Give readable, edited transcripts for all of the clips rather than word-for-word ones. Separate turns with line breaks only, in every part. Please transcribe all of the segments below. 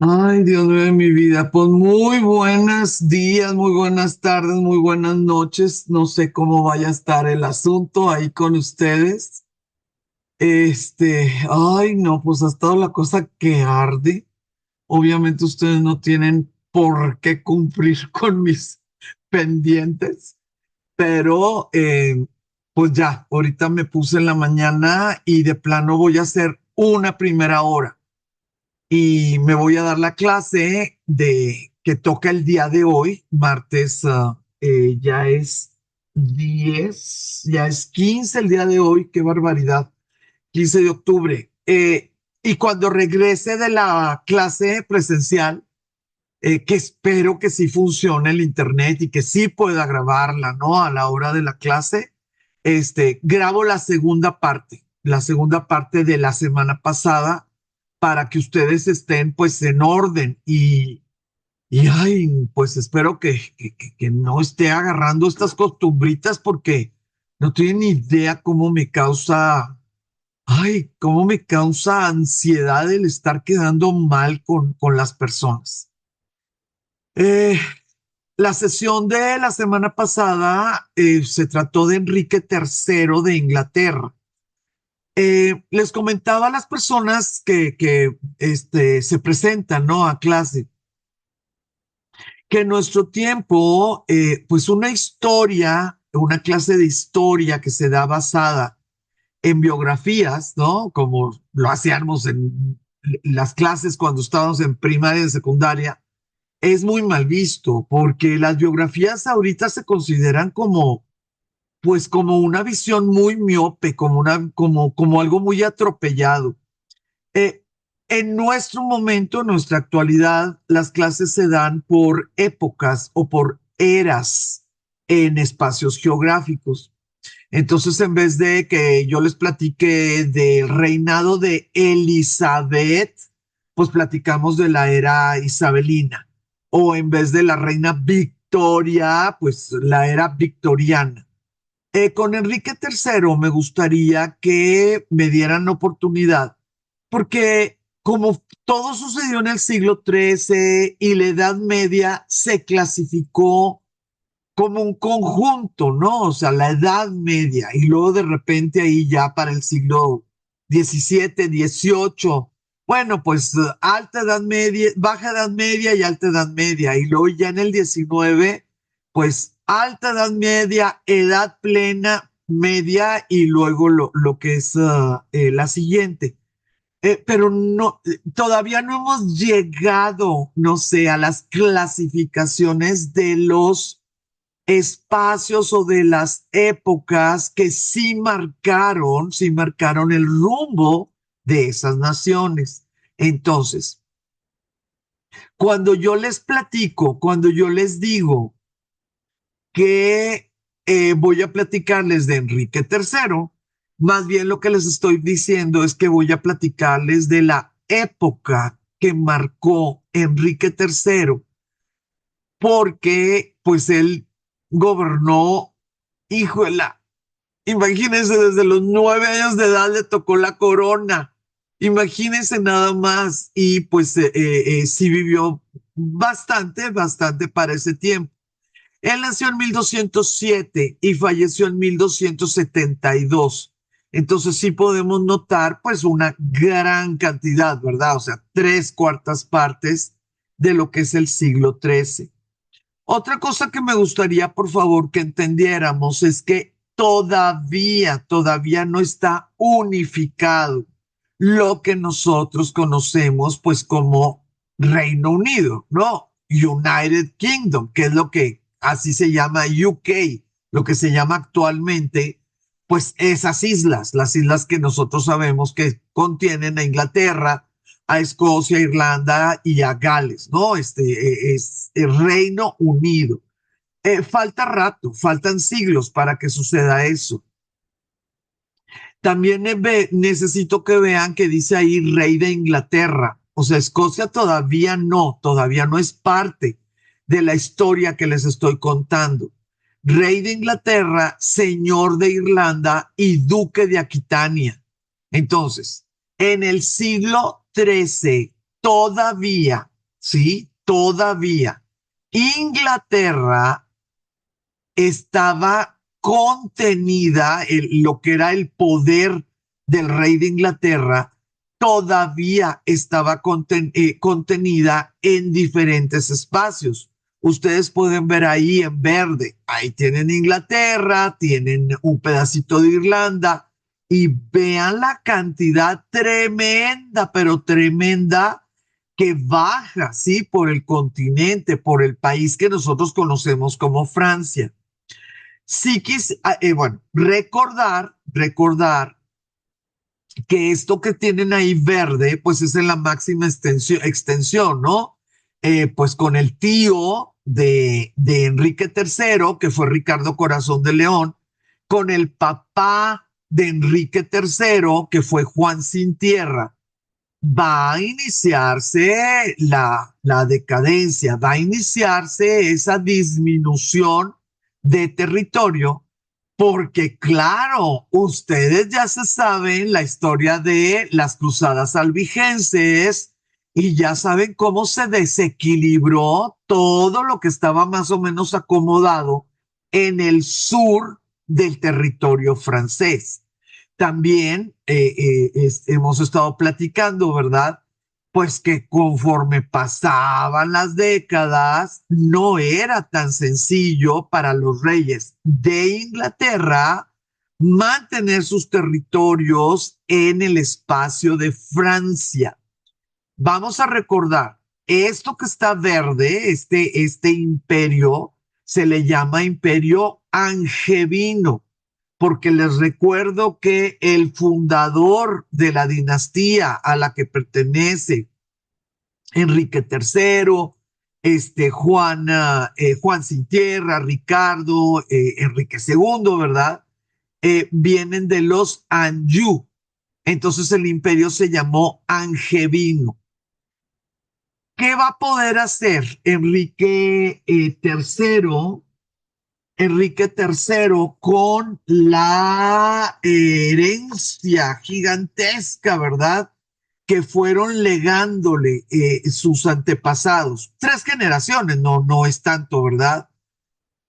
Ay, Dios mío de mi vida. Pues muy buenos días, muy buenas tardes, muy buenas noches. No sé cómo vaya a estar el asunto ahí con ustedes. Ay, no, pues ha estado la cosa que arde. Obviamente ustedes no tienen por qué cumplir con mis pendientes, pero pues ya, ahorita me puse en la mañana y de plano voy a hacer una primera hora y me voy a dar la clase de que toca el día de hoy, martes, ya es 10, ya es 15 el día de hoy, qué barbaridad, 15 de octubre. Y cuando regrese de la clase presencial, que espero que sí funcione el internet y que sí pueda grabarla, ¿no? A la hora de la clase, grabo la segunda parte de la semana pasada para que ustedes estén pues en orden y ay, pues espero que no esté agarrando estas costumbritas porque no tienen ni idea cómo me causa, ay, cómo me causa ansiedad el estar quedando mal con las personas. Eh, la sesión de la semana pasada se trató de Enrique III de Inglaterra. Les comentaba a las personas que se presentan, ¿no? A clase, que en nuestro tiempo, pues una historia, una clase de historia que se da basada en biografías, ¿no? Como lo hacíamos en las clases cuando estábamos en primaria y secundaria, es muy mal visto porque las biografías ahorita se consideran como, pues como una visión muy miope, como algo muy atropellado. Eh, en nuestro momento, en nuestra actualidad, las clases se dan por épocas o por eras en espacios geográficos. Entonces, en vez de que yo les platique del reinado de Elizabeth, pues platicamos de la era isabelina. O en vez de la reina Victoria, pues la era victoriana. Con Enrique III me gustaría que me dieran oportunidad, porque como todo sucedió en el siglo XIII y la Edad Media se clasificó como un conjunto, ¿no? O sea, la Edad Media y luego de repente ahí ya para el siglo XVII, XVIII, bueno, pues alta Edad Media, baja Edad Media y alta Edad Media y luego ya en el XIX, pues alta Edad Media, Edad Plena, Media y luego lo que es la siguiente. Pero no, todavía no hemos llegado, no sé, a las clasificaciones de los espacios o de las épocas que sí marcaron el rumbo de esas naciones. Entonces, cuando yo les platico, cuando yo les digo que voy a platicarles de Enrique III, más bien lo que les estoy diciendo es que voy a platicarles de la época que marcó Enrique III, porque pues él gobernó, híjola, imagínense, desde los 9 años de edad le tocó la corona. Imagínense nada más. Y pues sí vivió bastante, bastante para ese tiempo. Él nació en 1207 y falleció en 1272. Entonces sí podemos notar pues una gran cantidad, ¿verdad? O sea, tres cuartas partes de lo que es el siglo XIII. Otra cosa que me gustaría, por favor, que entendiéramos es que todavía no está unificado lo que nosotros conocemos pues como Reino Unido, ¿no? United Kingdom, que es lo que así se llama UK, lo que se llama actualmente, pues esas islas, las islas que nosotros sabemos que contienen a Inglaterra, a Escocia, a Irlanda y a Gales, ¿no? Es el Reino Unido. Falta rato, faltan siglos para que suceda eso. También necesito que vean que dice ahí Rey de Inglaterra. O sea, Escocia todavía no es parte de la historia que les estoy contando. Rey de Inglaterra, señor de Irlanda y duque de Aquitania. Entonces, en el siglo XIII, todavía ¿sí? Todavía. Inglaterra estaba contenida, lo que era el poder del rey de Inglaterra, todavía estaba contenida en diferentes espacios. Ustedes pueden ver ahí en verde, ahí tienen Inglaterra, tienen un pedacito de Irlanda y vean la cantidad tremenda, pero tremenda que baja, ¿sí? Por el continente, por el país que nosotros conocemos como Francia. Sí bueno, recordar que esto que tienen ahí verde, pues es en la máxima extensión, ¿no? Pues con el tío de Enrique III, que fue Ricardo Corazón de León, con el papá de Enrique III, que fue Juan Sin Tierra, va a iniciarse la decadencia, va a iniciarse esa disminución de territorio, porque claro, ustedes ya se saben la historia de las cruzadas albigenses y ya saben cómo se desequilibró todo lo que estaba más o menos acomodado en el sur del territorio francés. También hemos estado platicando, ¿verdad? Pues que conforme pasaban las décadas, no era tan sencillo para los reyes de Inglaterra mantener sus territorios en el espacio de Francia. Vamos a recordar, esto que está verde, este imperio, se le llama imperio angevino, porque les recuerdo que el fundador de la dinastía a la que pertenece Enrique III, Juan Sin Tierra, Ricardo, Enrique II, ¿verdad? Vienen de los Anjou. Entonces el imperio se llamó Angevino. ¿Qué va a poder hacer Enrique III con la herencia gigantesca, ¿verdad? Que fueron legándole sus antepasados. 3 generaciones, no es tanto, ¿verdad?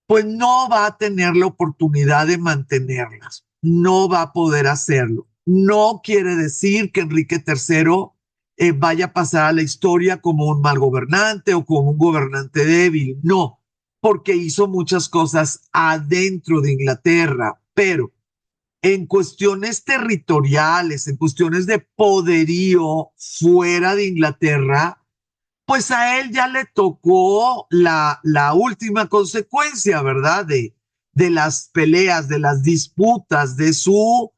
Pues no va a tener la oportunidad de mantenerlas. No va a poder hacerlo. No quiere decir que Enrique III vaya a pasar a la historia como un mal gobernante o como un gobernante débil. No, porque hizo muchas cosas adentro de Inglaterra, pero en cuestiones territoriales, en cuestiones de poderío fuera de Inglaterra, pues a él ya le tocó la última consecuencia, ¿verdad? De las peleas, de las disputas de su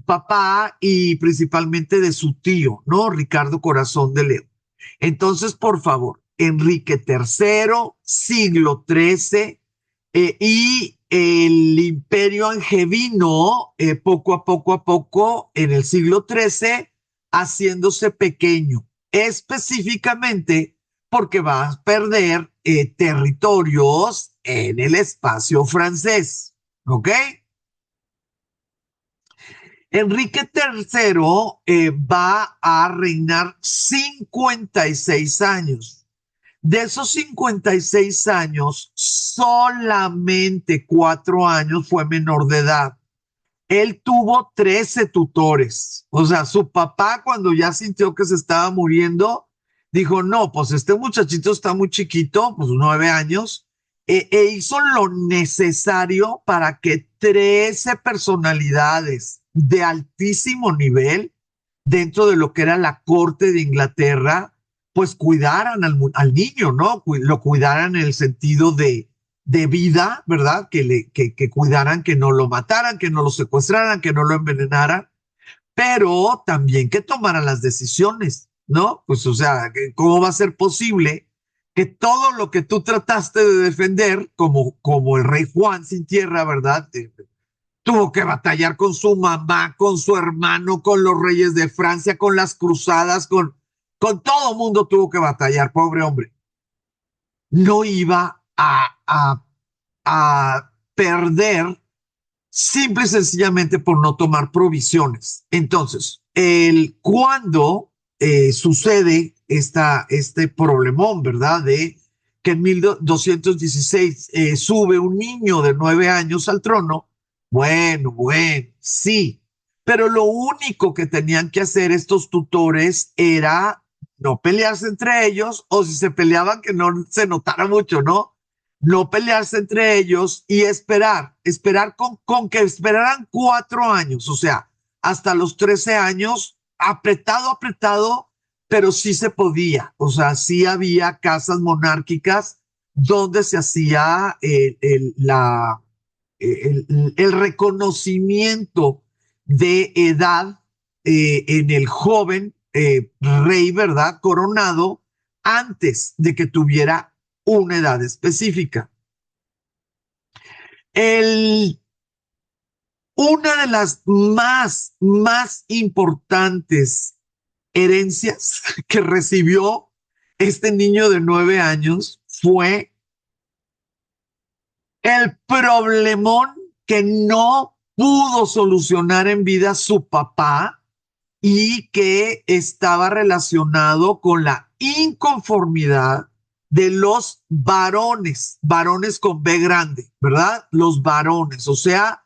papá y principalmente de su tío, ¿no? Ricardo Corazón de León. Entonces, por favor, Enrique III, siglo XIII, y el imperio angevino, poco a poco, en el siglo XIII, haciéndose pequeño, específicamente porque va a perder territorios en el espacio francés. ¿Ok? Enrique III va a reinar 56 años. De esos 56 años, solamente 4 años fue menor de edad. Él tuvo 13 tutores. O sea, su papá cuando ya sintió que se estaba muriendo, dijo, no, pues este muchachito está muy chiquito, pues 9 años, hizo lo necesario para que 13 personalidades de altísimo nivel dentro de lo que era la corte de Inglaterra, pues cuidaran al niño, ¿no? Lo cuidaran en el sentido de vida, ¿verdad? Que cuidaran, que no lo mataran, que no lo secuestraran, que no lo envenenaran, pero también que tomaran las decisiones, ¿no? Pues o sea, ¿cómo va a ser posible que todo lo que tú trataste de defender, como el rey Juan Sin Tierra, ¿verdad? Tuvo que batallar con su mamá, con su hermano, con los reyes de Francia, con las cruzadas, con todo mundo tuvo que batallar, pobre hombre. No iba a perder simple y sencillamente por no tomar provisiones. Entonces, cuando sucede este problemón, ¿verdad? De que en 1216 sube un niño de 9 años al trono. Bueno, sí, pero lo único que tenían que hacer estos tutores era no pelearse entre ellos, o si se peleaban que no se notara mucho, ¿no? No pelearse entre ellos y esperar con que esperaran 4 años, o sea, hasta los 13 años, apretado, pero sí se podía, o sea, sí había casas monárquicas donde se hacía el reconocimiento de edad en el joven rey, ¿verdad? Coronado antes de que tuviera una edad específica. El, una de las más importantes herencias que recibió este niño de 9 años fue el problemón que no pudo solucionar en vida su papá y que estaba relacionado con la inconformidad de los varones con B grande, ¿verdad? Los varones, o sea,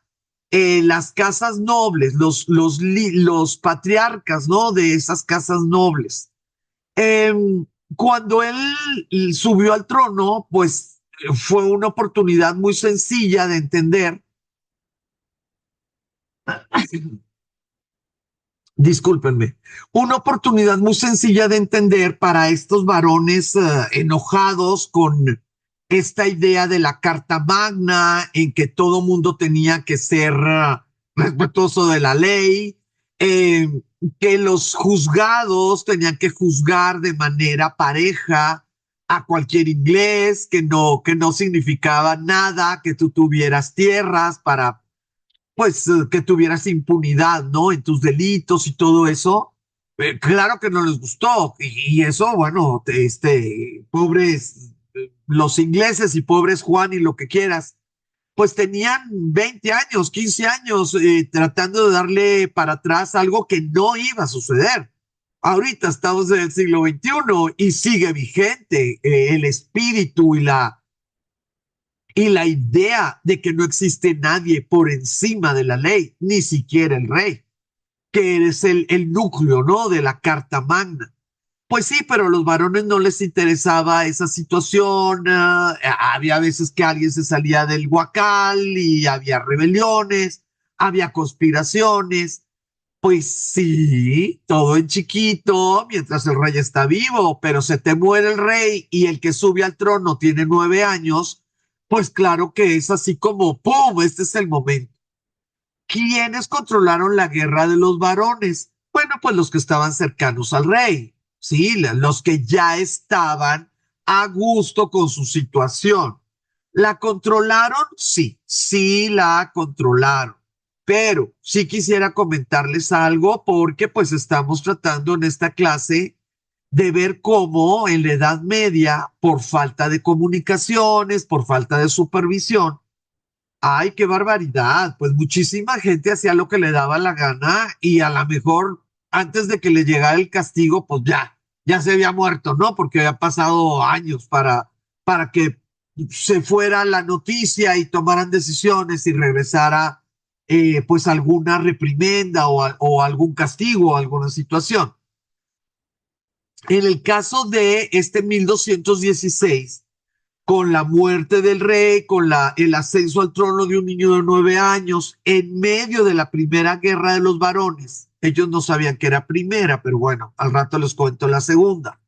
las casas nobles, los patriarcas, ¿no? De esas casas nobles. Eh, Cuando él subió al trono, pues fue una oportunidad muy sencilla de entender, discúlpenme, una oportunidad muy sencilla de entender para estos varones enojados con esta idea de la Carta Magna, en que todo mundo tenía que ser respetuoso de la ley, eh, que los juzgados tenían que juzgar de manera pareja a cualquier inglés, que no significaba nada que tú tuvieras tierras para pues que tuvieras impunidad, ¿no? En tus delitos y todo eso. Claro que no les gustó. Y eso, bueno, pobres, los ingleses y pobres Juan y lo que quieras, pues tenían 20 años, 15 años tratando de darle para atrás algo que no iba a suceder. Ahorita estamos en el siglo XXI y sigue vigente el espíritu y la idea de que no existe nadie por encima de la ley, ni siquiera el rey, que es el núcleo, ¿no? De la Carta Magna. Pues sí, pero a los varones no les interesaba esa situación. Había veces que alguien se salía del huacal y había rebeliones, había conspiraciones. Pues sí, todo en chiquito mientras el rey está vivo, pero se te muere el rey y el que sube al trono tiene 9 años, pues claro que es así como, ¡pum! Este es el momento. ¿Quiénes controlaron la guerra de los varones? Bueno, pues los que estaban cercanos al rey, sí, los que ya estaban a gusto con su situación. ¿La controlaron? Sí, sí la controlaron. Pero sí quisiera comentarles algo porque pues estamos tratando en esta clase de ver cómo en la Edad Media, por falta de comunicaciones, por falta de supervisión, ay, qué barbaridad. Pues muchísima gente hacía lo que le daba la gana y a lo mejor antes de que le llegara el castigo, pues ya se había muerto, ¿no? Porque había pasado años para que se fuera la noticia y tomaran decisiones y regresara pues alguna reprimenda o algún castigo o alguna situación. En el caso de este 1216 con la muerte del rey, con el ascenso al trono de un niño de 9 años, en medio de la primera guerra de los varones. Ellos no sabían que era primera, pero bueno, al rato les cuento la segunda.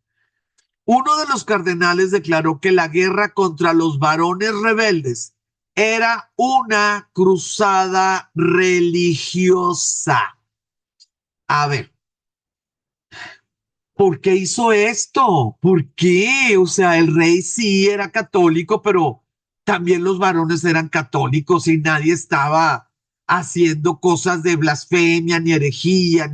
Uno de los cardenales declaró que la guerra contra los varones rebeldes era una cruzada religiosa. A ver, ¿por qué hizo esto? ¿Por qué? O sea, el rey sí era católico, pero también los varones eran católicos y nadie estaba haciendo cosas de blasfemia ni herejía.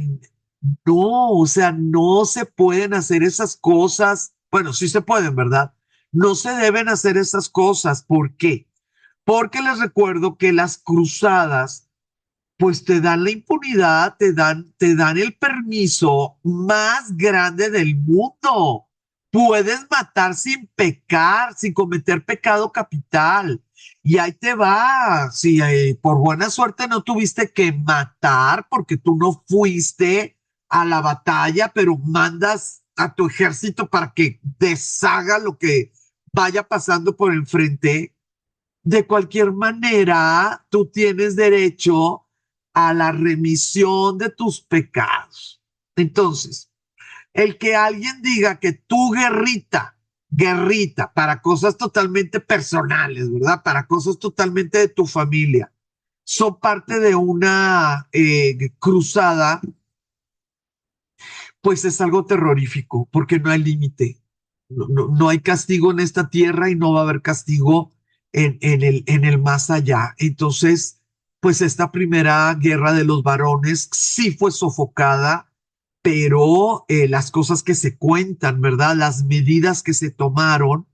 No, o sea, no se pueden hacer esas cosas. Bueno, sí se pueden, ¿verdad? No se deben hacer esas cosas. ¿Por qué? Porque les recuerdo que las cruzadas pues te dan la impunidad, te dan el permiso más grande del mundo. Puedes matar sin pecar, sin cometer pecado capital. Y ahí te va. Si por buena suerte no tuviste que matar porque tú no fuiste a la batalla, pero mandas a tu ejército para que deshaga lo que vaya pasando por enfrente, de cualquier manera, tú tienes derecho a la remisión de tus pecados. Entonces, el que alguien diga que tu guerrita, para cosas totalmente personales, ¿verdad? Para cosas totalmente de tu familia, son parte de una cruzada, pues es algo terrorífico, porque no hay límite. No hay castigo en esta tierra y no va a haber castigo en el más allá. Entonces, pues esta primera guerra de los varones sí fue sofocada, pero las cosas que se cuentan, ¿verdad? Las medidas que se tomaron,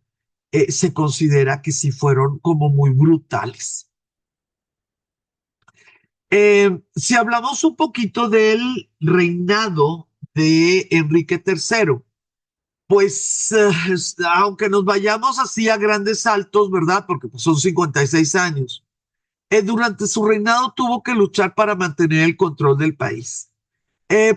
se considera que sí fueron como muy brutales. Si hablamos un poquito del reinado de Enrique III, pues aunque nos vayamos así a grandes saltos, ¿verdad? Porque pues, son 56 años. Durante su reinado tuvo que luchar para mantener el control del país,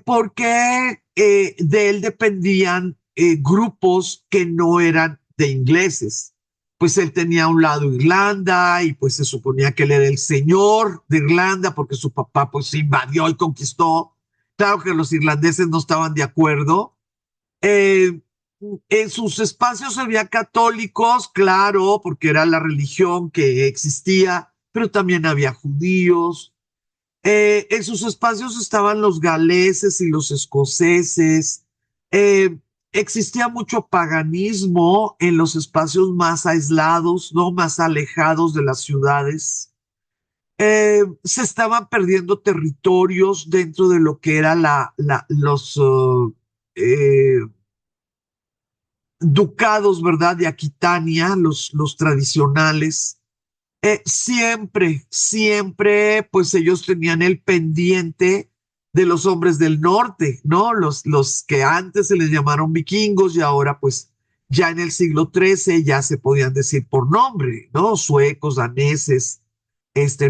porque de él dependían grupos que no eran de ingleses. Pues él tenía a un lado Irlanda y pues se suponía que él era el señor de Irlanda porque su papá pues invadió y conquistó. Claro que los irlandeses no estaban de acuerdo. eh, en sus espacios había católicos, claro, porque era la religión que existía, pero también había judíos. En sus espacios estaban los galeses y los escoceses. Eh, Existía mucho paganismo en los espacios más aislados, no más alejados de las ciudades. Se estaban perdiendo territorios dentro de lo que era los ducados, ¿verdad? De Aquitania, los tradicionales. Siempre, pues ellos tenían el pendiente de los hombres del norte, ¿no? Los que antes se les llamaron vikingos y ahora, pues, ya en el siglo XIII ya se podían decir por nombre, ¿no? Suecos, daneses,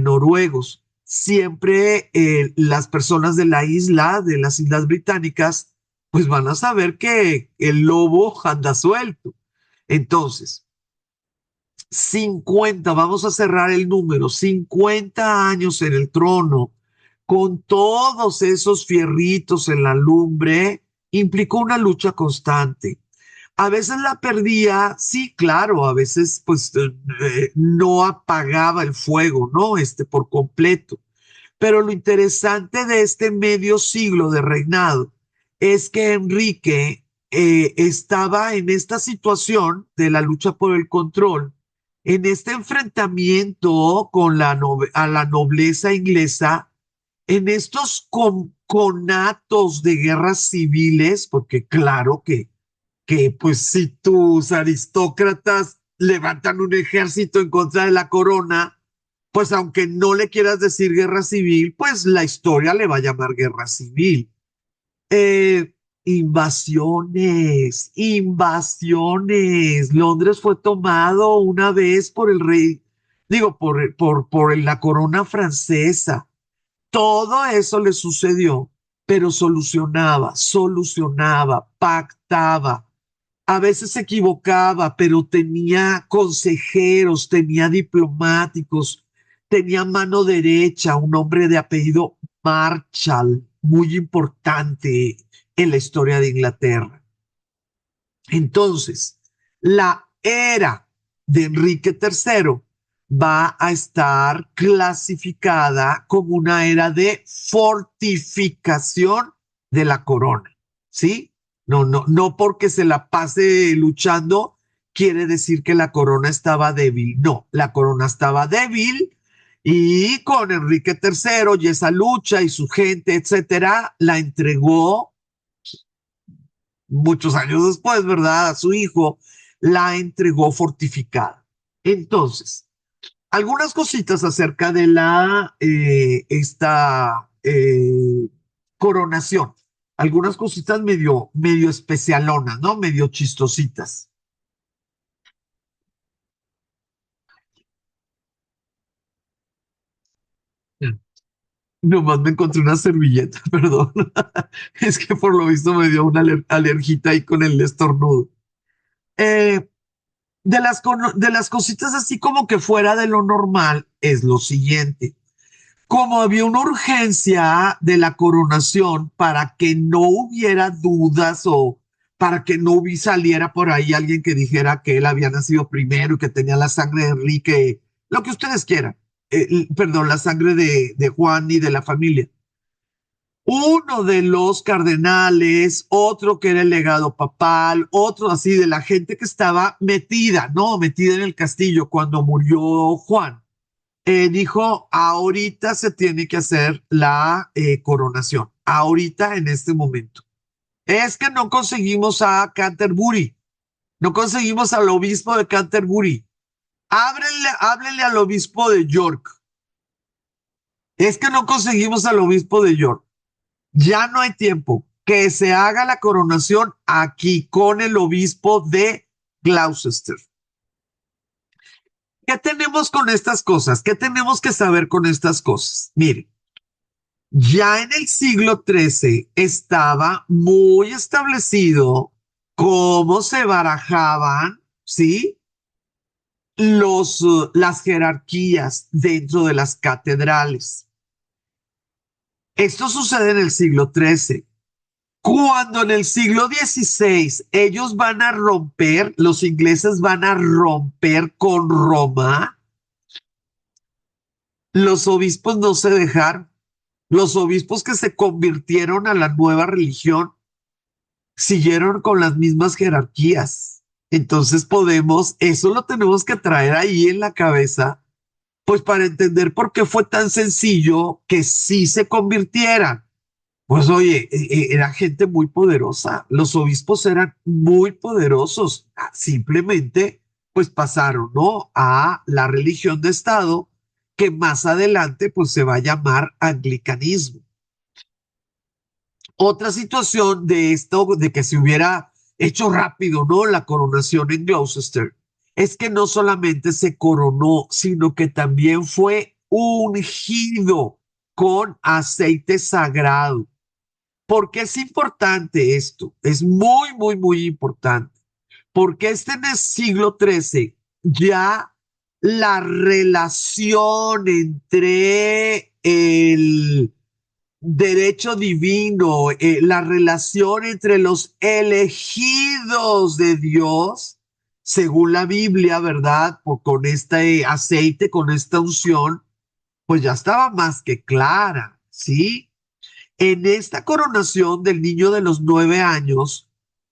noruegos. Siempre las personas de la isla, de las islas británicas, pues van a saber que el lobo anda suelto. Entonces, 50, vamos a cerrar el número, 50 años en el trono, con todos esos fierritos en la lumbre, implicó una lucha constante. A veces la perdía, sí, claro, a veces pues no apagaba el fuego, ¿no? Por completo. Pero lo interesante de este medio siglo de reinado es que Enrique estaba en esta situación de la lucha por el control, en este enfrentamiento con a la nobleza inglesa, en estos conatos de guerras civiles, porque claro que pues si tus aristócratas levantan un ejército en contra de la corona, pues aunque no le quieras decir guerra civil, pues la historia le va a llamar guerra civil. Eh, invasiones. Londres fue tomado una vez por el rey, digo, por la corona francesa. Todo eso le sucedió, pero solucionaba, pactaba. A veces se equivocaba, pero tenía consejeros, tenía diplomáticos, tenía mano derecha, un hombre de apellido Marshall, muy importante en la historia de Inglaterra. Entonces, la era de Enrique III va a estar clasificada como una era de fortificación de la corona, ¿sí? No porque se la pase luchando quiere decir que la corona estaba débil. No, la corona estaba débil y con Enrique III y esa lucha y su gente, etcétera, la entregó muchos años después, ¿verdad? A su hijo, la entregó fortificada. Entonces, algunas cositas acerca de esta coronación. Algunas cositas medio especialonas, ¿no? Medio chistositas. Nomás me encontré una servilleta, perdón. Es que por lo visto me dio una alergita ahí con el estornudo. Eh, de las cositas así como que fuera de lo normal es lo siguiente. Como había una urgencia de la coronación para que no hubiera dudas o para que no saliera por ahí alguien que dijera que él había nacido primero y que tenía la sangre de Enrique, lo que ustedes quieran, perdón, la sangre de Juan y de la familia. Uno de los cardenales, otro que era el legado papal, otro así de la gente que estaba metida, ¿no? Metida en el castillo cuando murió Juan, dijo, ahorita se tiene que hacer la coronación, ahorita en este momento. Es que no conseguimos a Canterbury, no conseguimos al obispo de Canterbury. Háblenle al obispo de York. Es que no conseguimos al obispo de York. Ya no hay tiempo. Que se haga la coronación aquí con el obispo de Gloucester. ¿Qué tenemos con estas cosas? ¿Qué tenemos que saber con estas cosas? Mire, ya en el siglo XIII estaba muy establecido cómo se barajaban, ¿sí? Las jerarquías dentro de las catedrales. Esto sucede en el siglo XIII. Cuando en el siglo XVI ellos van a romper, los ingleses van a romper con Roma, los obispos no se dejaron. Los obispos que se convirtieron a la nueva religión siguieron con las mismas jerarquías. Entonces eso lo tenemos que traer ahí en la cabeza, pues para entender por qué fue tan sencillo que sí se convirtieran. Pues oye, era gente muy poderosa, los obispos eran muy poderosos, simplemente pues pasaron, ¿no? A la religión de Estado que más adelante pues se va a llamar anglicanismo. Otra situación de esto, de que se hubiera hecho rápido, ¿no? La coronación en Gloucester, es que no solamente se coronó, sino que también fue ungido con aceite sagrado. ¿Por qué es importante esto? Es muy importante. Porque en el siglo XIII ya la relación entre el derecho divino, la relación entre los elegidos de Dios, según la Biblia, ¿verdad? Con este aceite, con esta unción, pues ya estaba más que clara, ¿sí? En esta coronación del niño de los 9 años,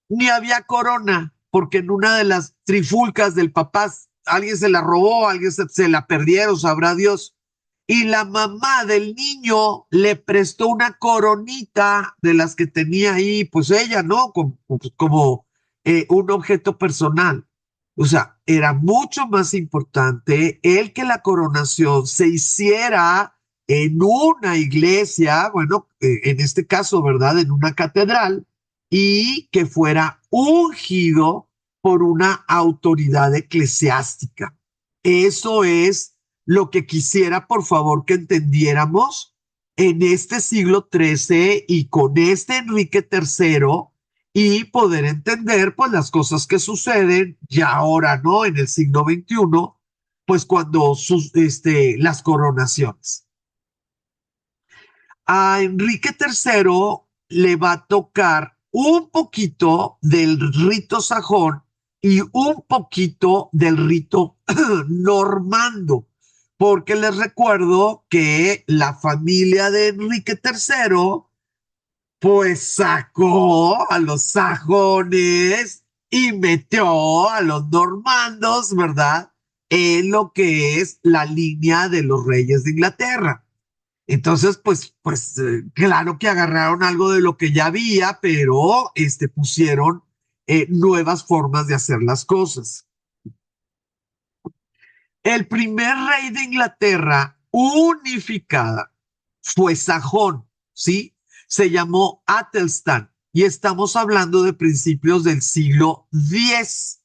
ni había corona, porque en una de las trifulcas del papá, alguien se la robó, alguien se la perdieron, sabrá Dios. Y la mamá del niño le prestó una coronita de las que tenía ahí, pues ella, ¿no? Como un objeto personal. O sea, era mucho más importante el que la coronación se hiciera en una iglesia, bueno, en este caso, ¿verdad? En una catedral, y que fuera ungido por una autoridad eclesiástica. Eso es lo que quisiera, por favor, que entendiéramos en este siglo XIII y con este Enrique III y poder entender pues las cosas que suceden ya ahora, ¿no? En el siglo XXI, pues cuando las coronaciones. A Enrique III le va a tocar un poquito del rito sajón y un poquito del rito normando, porque les recuerdo que la familia de Enrique III pues sacó a los sajones y metió a los normandos, ¿verdad? En lo que es la línea de los reyes de Inglaterra. Entonces, claro que agarraron algo de lo que ya había, pero pusieron nuevas formas de hacer las cosas. El primer rey de Inglaterra unificada fue Sajón, ¿sí? Se llamó Atelstan y estamos hablando de principios del siglo X.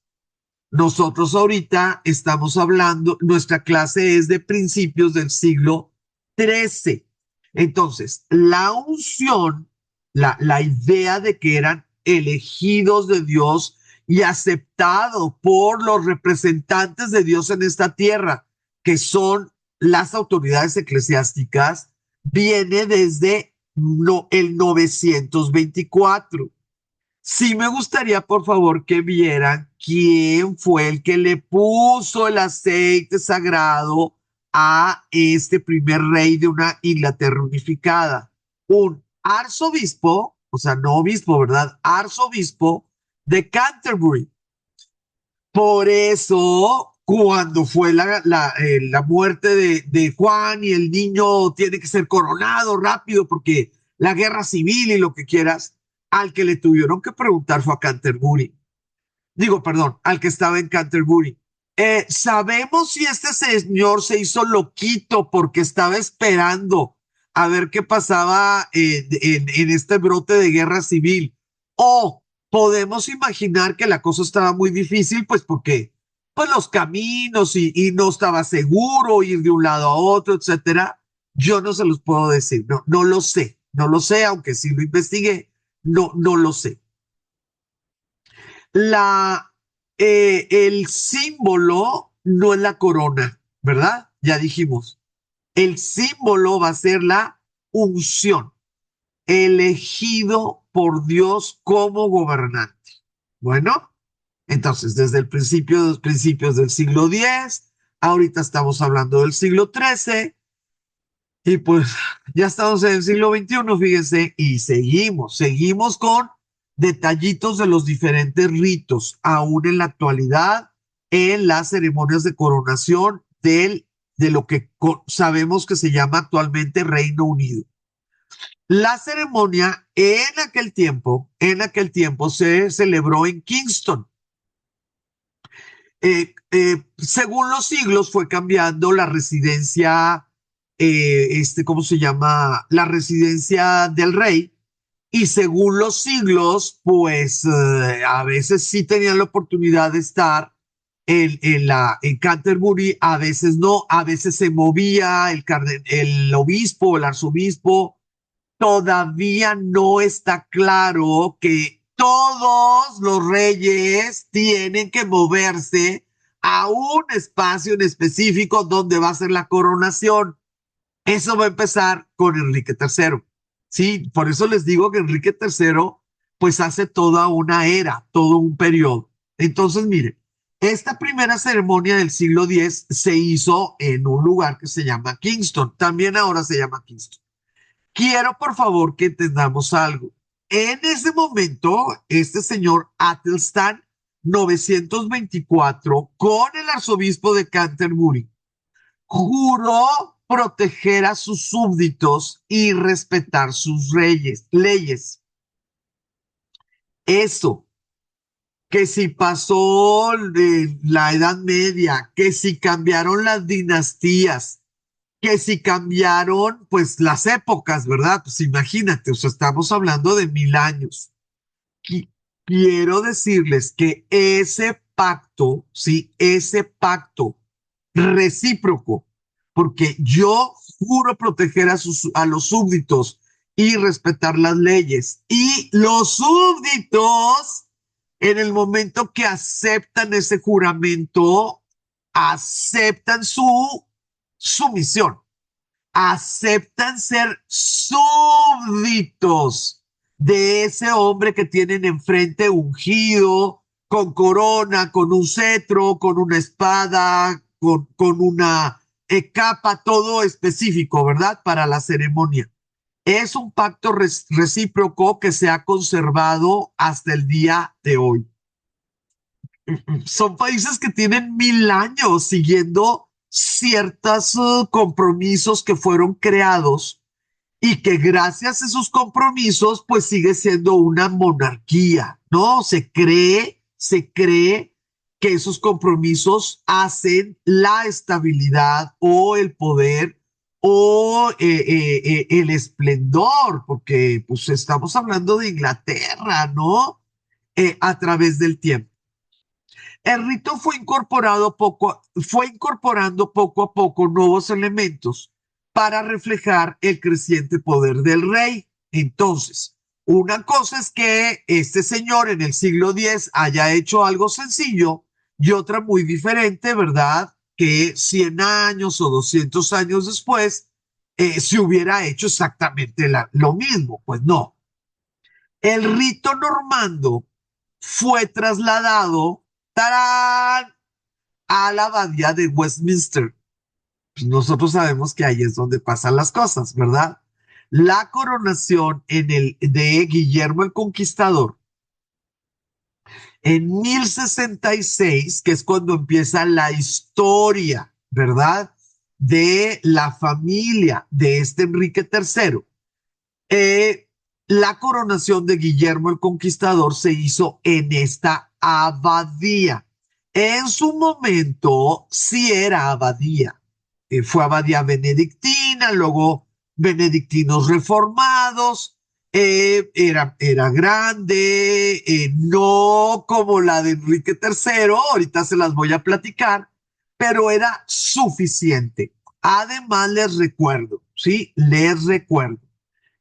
Nosotros ahorita estamos hablando, nuestra clase es de principios del siglo XIII. Entonces, la unción, la idea de que eran elegidos de Dios y aceptados por los representantes de Dios en esta tierra, que son las autoridades eclesiásticas, viene desde el 924. Sí me gustaría, por favor, que vieran quién fue el que le puso el aceite sagrado a este primer rey de una Inglaterra unificada. Un arzobispo, o sea, no obispo, ¿verdad? Arzobispo de Canterbury. Por eso, cuando fue la muerte de Juan y el niño tiene que ser coronado rápido porque la guerra civil y lo que quieras, al que le tuvieron que preguntar fue a Canterbury. Digo, perdón, al que estaba en Canterbury. ¿Sabemos si este señor se hizo loquito porque estaba esperando a ver qué pasaba en este brote de guerra civil? O podemos imaginar que la cosa estaba muy difícil, pues porque pues los caminos y no estaba seguro ir de un lado a otro, etcétera. Yo no se los puedo decir, no, no lo sé, no lo sé, aunque sí lo investigué, no, no lo sé. La, el símbolo no es la corona, ¿verdad? Ya dijimos. El símbolo va a ser la unción, elegido por Dios como gobernante. Bueno, entonces, desde el principio, los principios del siglo X, ahorita estamos hablando del siglo XIII, y pues ya estamos en el siglo XXI, fíjense, y seguimos con detallitos de los diferentes ritos, aún en la actualidad, en las ceremonias de coronación de lo que sabemos que se llama actualmente Reino Unido. La ceremonia en aquel tiempo se celebró en Kingston. Según los siglos fue cambiando la residencia, ¿cómo se llama? La residencia del rey. Y según los siglos, pues a veces sí tenían la oportunidad de estar en Canterbury, a veces no, a veces se movía el obispo, el arzobispo. Todavía no está claro que todos los reyes tienen que moverse a un espacio en específico donde va a ser la coronación. Eso va a empezar con Enrique III. Sí, por eso les digo que Enrique III pues hace toda una era, todo un periodo. Entonces, miren, esta primera ceremonia del siglo X se hizo en un lugar que se llama Kingston. También ahora se llama Kingston. Quiero, por favor, que entendamos algo. En ese momento, este señor Atelstan, 924, con el arzobispo de Canterbury, juró proteger a sus súbditos y respetar sus leyes. Eso, que si pasó de la Edad Media, que si cambiaron las dinastías, que si cambiaron, pues las épocas, ¿verdad? Pues imagínate, o sea, estamos hablando de 1000 años. Quiero decirles que ese pacto, sí, ese pacto recíproco, porque yo juro proteger a los súbditos y respetar las leyes, y los súbditos, en el momento que aceptan ese juramento, aceptan su sumisión, aceptan ser súbditos de ese hombre que tienen enfrente ungido, con corona, con un cetro, con una espada, con una capa, todo específico, ¿verdad? Para la ceremonia. Es un pacto recíproco que se ha conservado hasta el día de hoy. Son países que tienen 1000 años siguiendo ciertos compromisos que fueron creados y que gracias a esos compromisos pues sigue siendo una monarquía, ¿no? Se cree que esos compromisos hacen la estabilidad o el poder o el esplendor, porque pues estamos hablando de Inglaterra, ¿no? A través del tiempo. El rito fue incorporando poco a poco nuevos elementos para reflejar el creciente poder del rey. Entonces, una cosa es que este señor en el siglo X haya hecho algo sencillo y otra muy diferente, ¿verdad? Que 100 años o 200 años después se hubiera hecho exactamente lo mismo. Pues no. El rito normando fue trasladado, ¡tarán!, a la abadía de Westminster. Pues nosotros sabemos que ahí es donde pasan las cosas, ¿verdad? La coronación de Guillermo el Conquistador en 1066, que es cuando empieza la historia, ¿verdad? De la familia de este Enrique III. Eh, la coronación de Guillermo el Conquistador se hizo en esta abadía. En su momento sí era abadía. Fue abadía benedictina, luego benedictinos reformados. Era grande, no como la de Enrique III, ahorita se las voy a platicar, pero era suficiente. Además, les recuerdo, ¿sí? Les recuerdo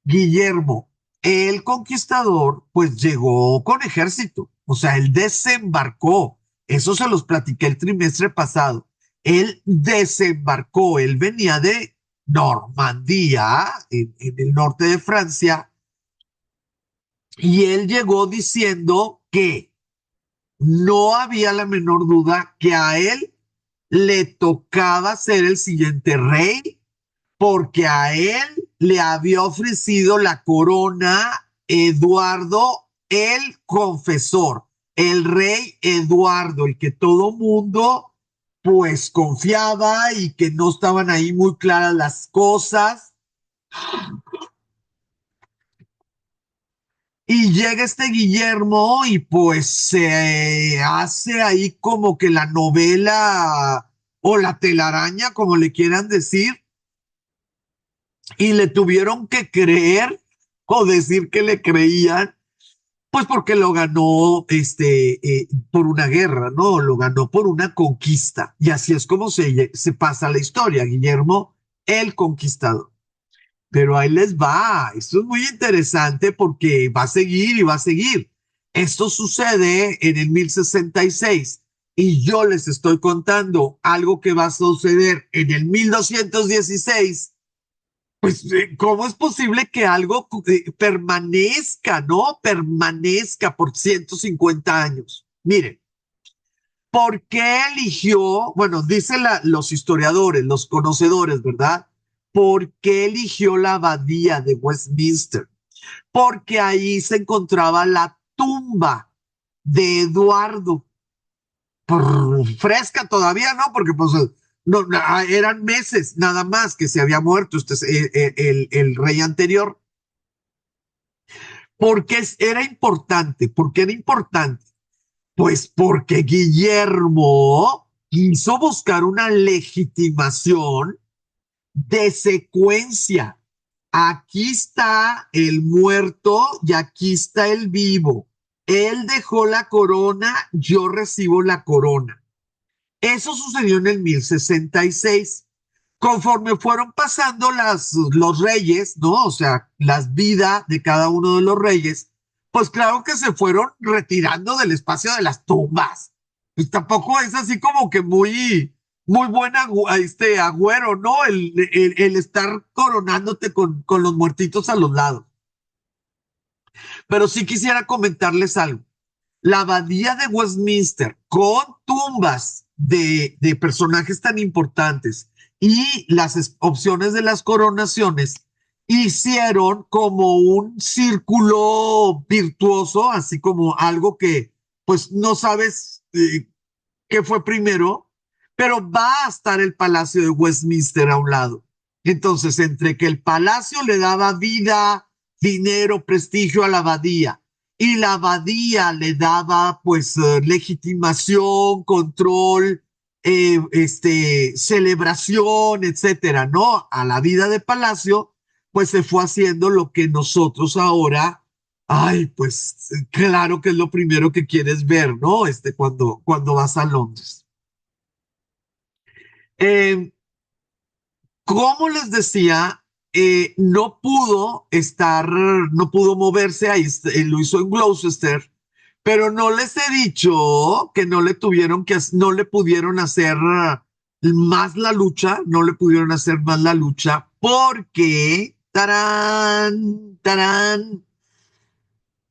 Guillermo, el conquistador, pues llegó con ejército, o sea, él desembarcó. Eso se los platiqué el trimestre pasado. Él desembarcó, él venía de Normandía, en el norte de Francia, y él llegó diciendo que no había la menor duda que a él le tocaba ser el siguiente rey porque a él le había ofrecido la corona Eduardo el Confesor, el rey Eduardo, el que todo mundo pues confiaba y que no estaban ahí muy claras las cosas. Y llega este Guillermo y pues se hace ahí como que la novela o la telaraña, como le quieran decir, y le tuvieron que creer o decir que le creían, pues porque lo ganó por una guerra, ¿no? Lo ganó por una conquista. Y así es como se pasa la historia, Guillermo el Conquistador. Pero ahí les va, esto es muy interesante porque va a seguir y va a seguir. Esto sucede en el 1066 y yo les estoy contando algo que va a suceder en el 1216. Pues, ¿cómo es posible que algo permanezca, no? Permanezca por 150 años. Miren, ¿por qué eligió, bueno, dicen los historiadores, los conocedores, ¿verdad? ¿Por qué eligió la abadía de Westminster? Porque ahí se encontraba la tumba de Eduardo, fresca todavía, ¿no? Porque pues no, eran meses nada más que se había muerto el rey anterior. Porque era importante, porque era importante. Pues porque Guillermo quiso buscar una legitimación de secuencia. Aquí está el muerto y aquí está el vivo. Él dejó la corona, yo recibo la corona. Eso sucedió en el 1066. Conforme fueron pasando los reyes, ¿no? O sea, las vidas de cada uno de los reyes, pues claro que se fueron retirando del espacio de las tumbas. Pues tampoco es así como que muy buena agüero, ¿no? El estar coronándote con los muertitos a los lados. Pero sí quisiera comentarles algo. La abadía de Westminster, con tumbas de personajes tan importantes y las opciones de las coronaciones, hicieron como un círculo virtuoso, así como algo que pues no sabes qué fue primero, pero va a estar el Palacio de Westminster a un lado. Entonces, entre que el palacio le daba vida, dinero, prestigio a la abadía y la abadía le daba pues legitimación, control, celebración, etcétera, ¿no? A la vida de palacio, pues se fue haciendo lo que nosotros ahora, ay, pues claro que es lo primero que quieres ver, ¿no? Cuando vas a Londres. Eh, Como les decía, no pudo moverse, ahí lo hizo en Gloucester, pero no les he dicho que no le pudieron hacer más la lucha, no le pudieron hacer más la lucha, porque, tarán, tarán,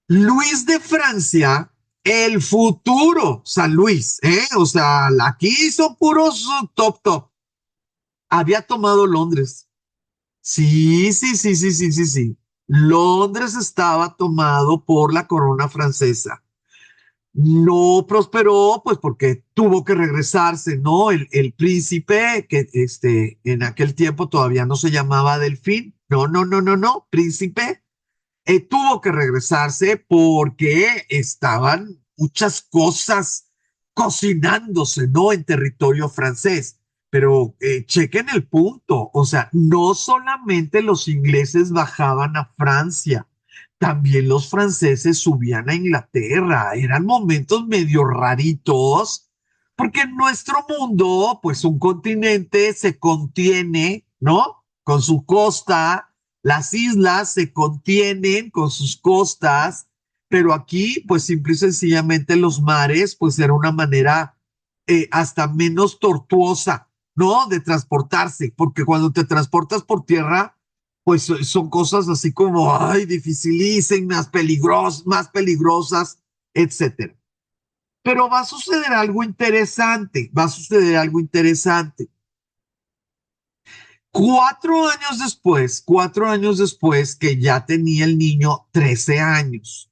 Luis de Francia, el futuro San Luis, ¿eh? O sea, aquí son puros top, top, había tomado Londres. Sí, sí, sí, sí, sí, sí, sí. Londres estaba tomado por la corona francesa. No prosperó, pues porque tuvo que regresarse, ¿no? El príncipe, que en aquel tiempo todavía no se llamaba Delfín. No, no, no, no, no. Príncipe tuvo que regresarse porque estaban muchas cosas cocinándose, ¿no? En territorio francés. Pero chequen el punto, o sea, no solamente los ingleses bajaban a Francia, también los franceses subían a Inglaterra. Eran momentos medio raritos, porque en nuestro mundo, pues un continente se contiene, ¿no? Con su costa, las islas se contienen con sus costas, pero aquí, pues simple y sencillamente los mares, pues era una manera hasta menos tortuosa, ¿no? De transportarse, porque cuando te transportas por tierra, pues son cosas así como, ay, dificilísimas, más peligrosas, etcétera. Pero va a suceder algo interesante, va a suceder algo interesante. 4 años después que ya tenía el niño 13 años,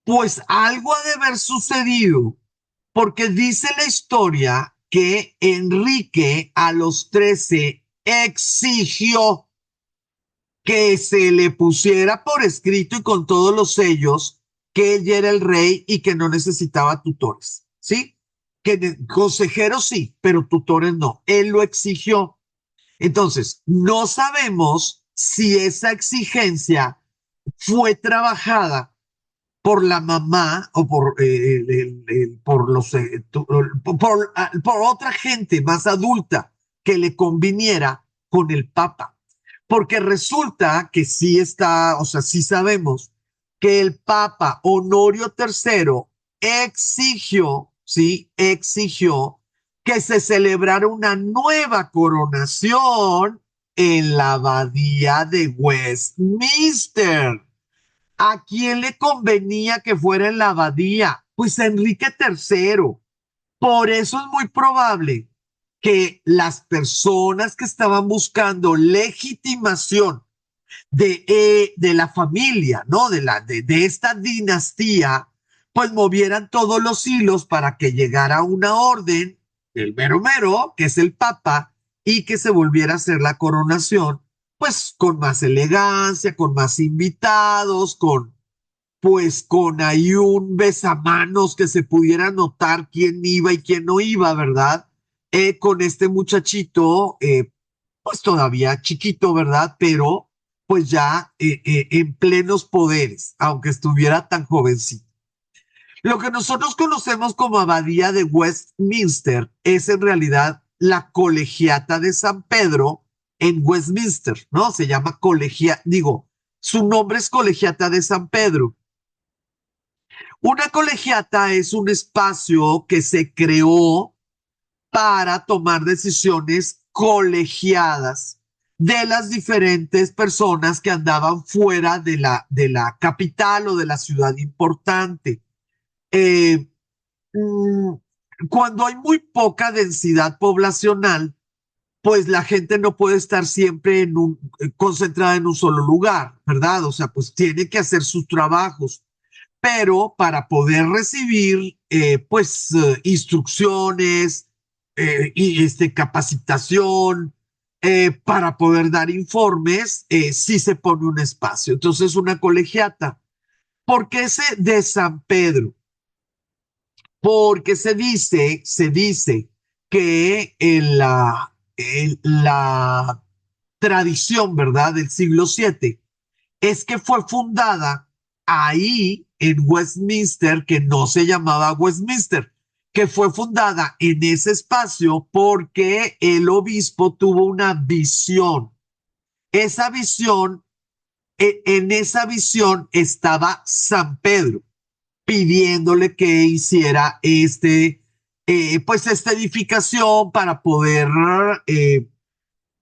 pues algo ha de haber sucedido, porque dice la historia que Enrique a los 13 exigió que se le pusiera por escrito y con todos los sellos que él ya era el rey y que no necesitaba tutores, ¿sí? Consejeros sí, pero tutores no. Él lo exigió. Entonces, no sabemos si esa exigencia fue trabajada por la mamá o por otra gente más adulta que le conviniera con el Papa. Porque resulta que sí está, o sea, sí sabemos que el Papa Honorio III exigió, sí, exigió que se celebrara una nueva coronación en la abadía de Westminster. ¿A quién le convenía que fuera en la abadía? Pues a Enrique III. Por eso es muy probable que las personas que estaban buscando legitimación de la familia, ¿no? De esta dinastía, pues movieran todos los hilos para que llegara una orden del mero mero, que es el Papa, y que se volviera a hacer la coronación, pues con más elegancia, con más invitados, con ahí un besamanos que se pudiera notar quién iba y quién no iba, ¿verdad? Con este muchachito, pues todavía chiquito, ¿verdad? Pero pues ya en plenos poderes, aunque estuviera tan jovencito. Lo que nosotros conocemos como Abadía de Westminster es en realidad la colegiata de San Pedro en Westminster, ¿no? Se llama su nombre es colegiata de San Pedro. Una colegiata es un espacio que se creó para tomar decisiones colegiadas de las diferentes personas que andaban fuera de la capital o de la ciudad importante. Eh, mm, Cuando hay muy poca densidad poblacional, pues la gente no puede estar siempre concentrada en un solo lugar, ¿verdad? O sea, pues tiene que hacer sus trabajos, pero para poder recibir pues instrucciones y capacitación para poder dar informes, sí se pone un espacio. Entonces, una colegiata. ¿Por qué ese de San Pedro? Porque se dice que en la tradición, ¿verdad?, del siglo VII, es que fue fundada ahí en Westminster, que no se llamaba Westminster, que fue fundada en ese espacio porque el obispo tuvo una visión. Esa visión, en esa visión estaba San Pedro pidiéndole que hiciera pues esta edificación para poder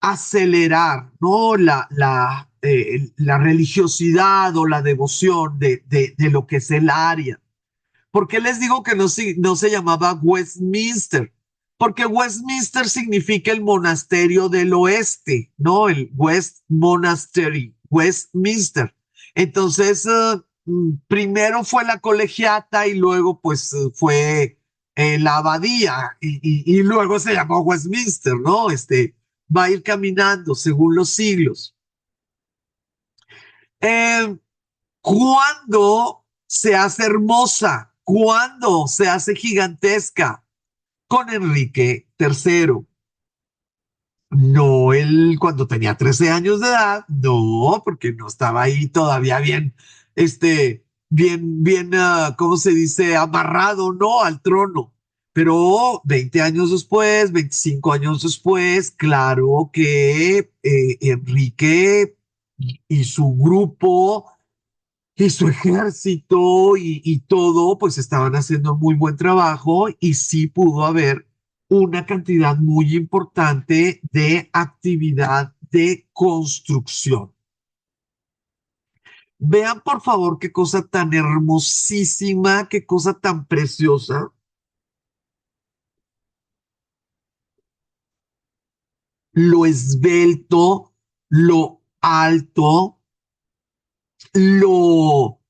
acelerar, ¿no? La religiosidad o la devoción de lo que es el área. ¿Por qué les digo que no se llamaba Westminster? Porque Westminster significa el monasterio del oeste, ¿no? El West Monastery, Westminster. Entonces, primero fue la colegiata y luego pues fue la abadía y luego se llamó Westminster, ¿no? Va a ir caminando según los siglos. Eh, ¿Cuándo se hace hermosa? ¿Cuándo se hace gigantesca? Con Enrique III. No él cuando tenía 13 años de edad, no, porque no estaba ahí todavía bien, bien, ¿cómo se dice? Amarrado, ¿no? Al trono. Pero 20 años después, 25 años después, claro que Enrique y su grupo y su ejército y todo, pues estaban haciendo muy buen trabajo y sí pudo haber una cantidad muy importante de actividad de construcción. Vean por favor qué cosa tan hermosísima, qué cosa tan preciosa, lo esbelto, lo alto, lo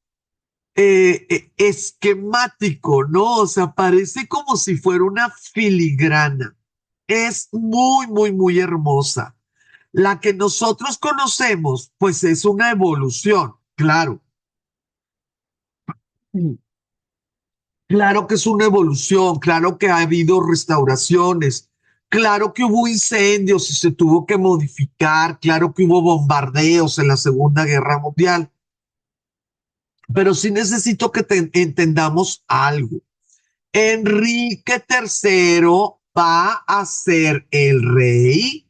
esquemático, ¿no? O sea, parece como si fuera una filigrana. Es muy, muy, muy hermosa. La que nosotros conocemos, pues es una evolución, claro. Claro que es una evolución, claro que ha habido restauraciones, claro que hubo incendios y se tuvo que modificar, claro que hubo bombardeos en la Segunda Guerra Mundial, pero sí necesito que entendamos algo. Enrique III va a ser el rey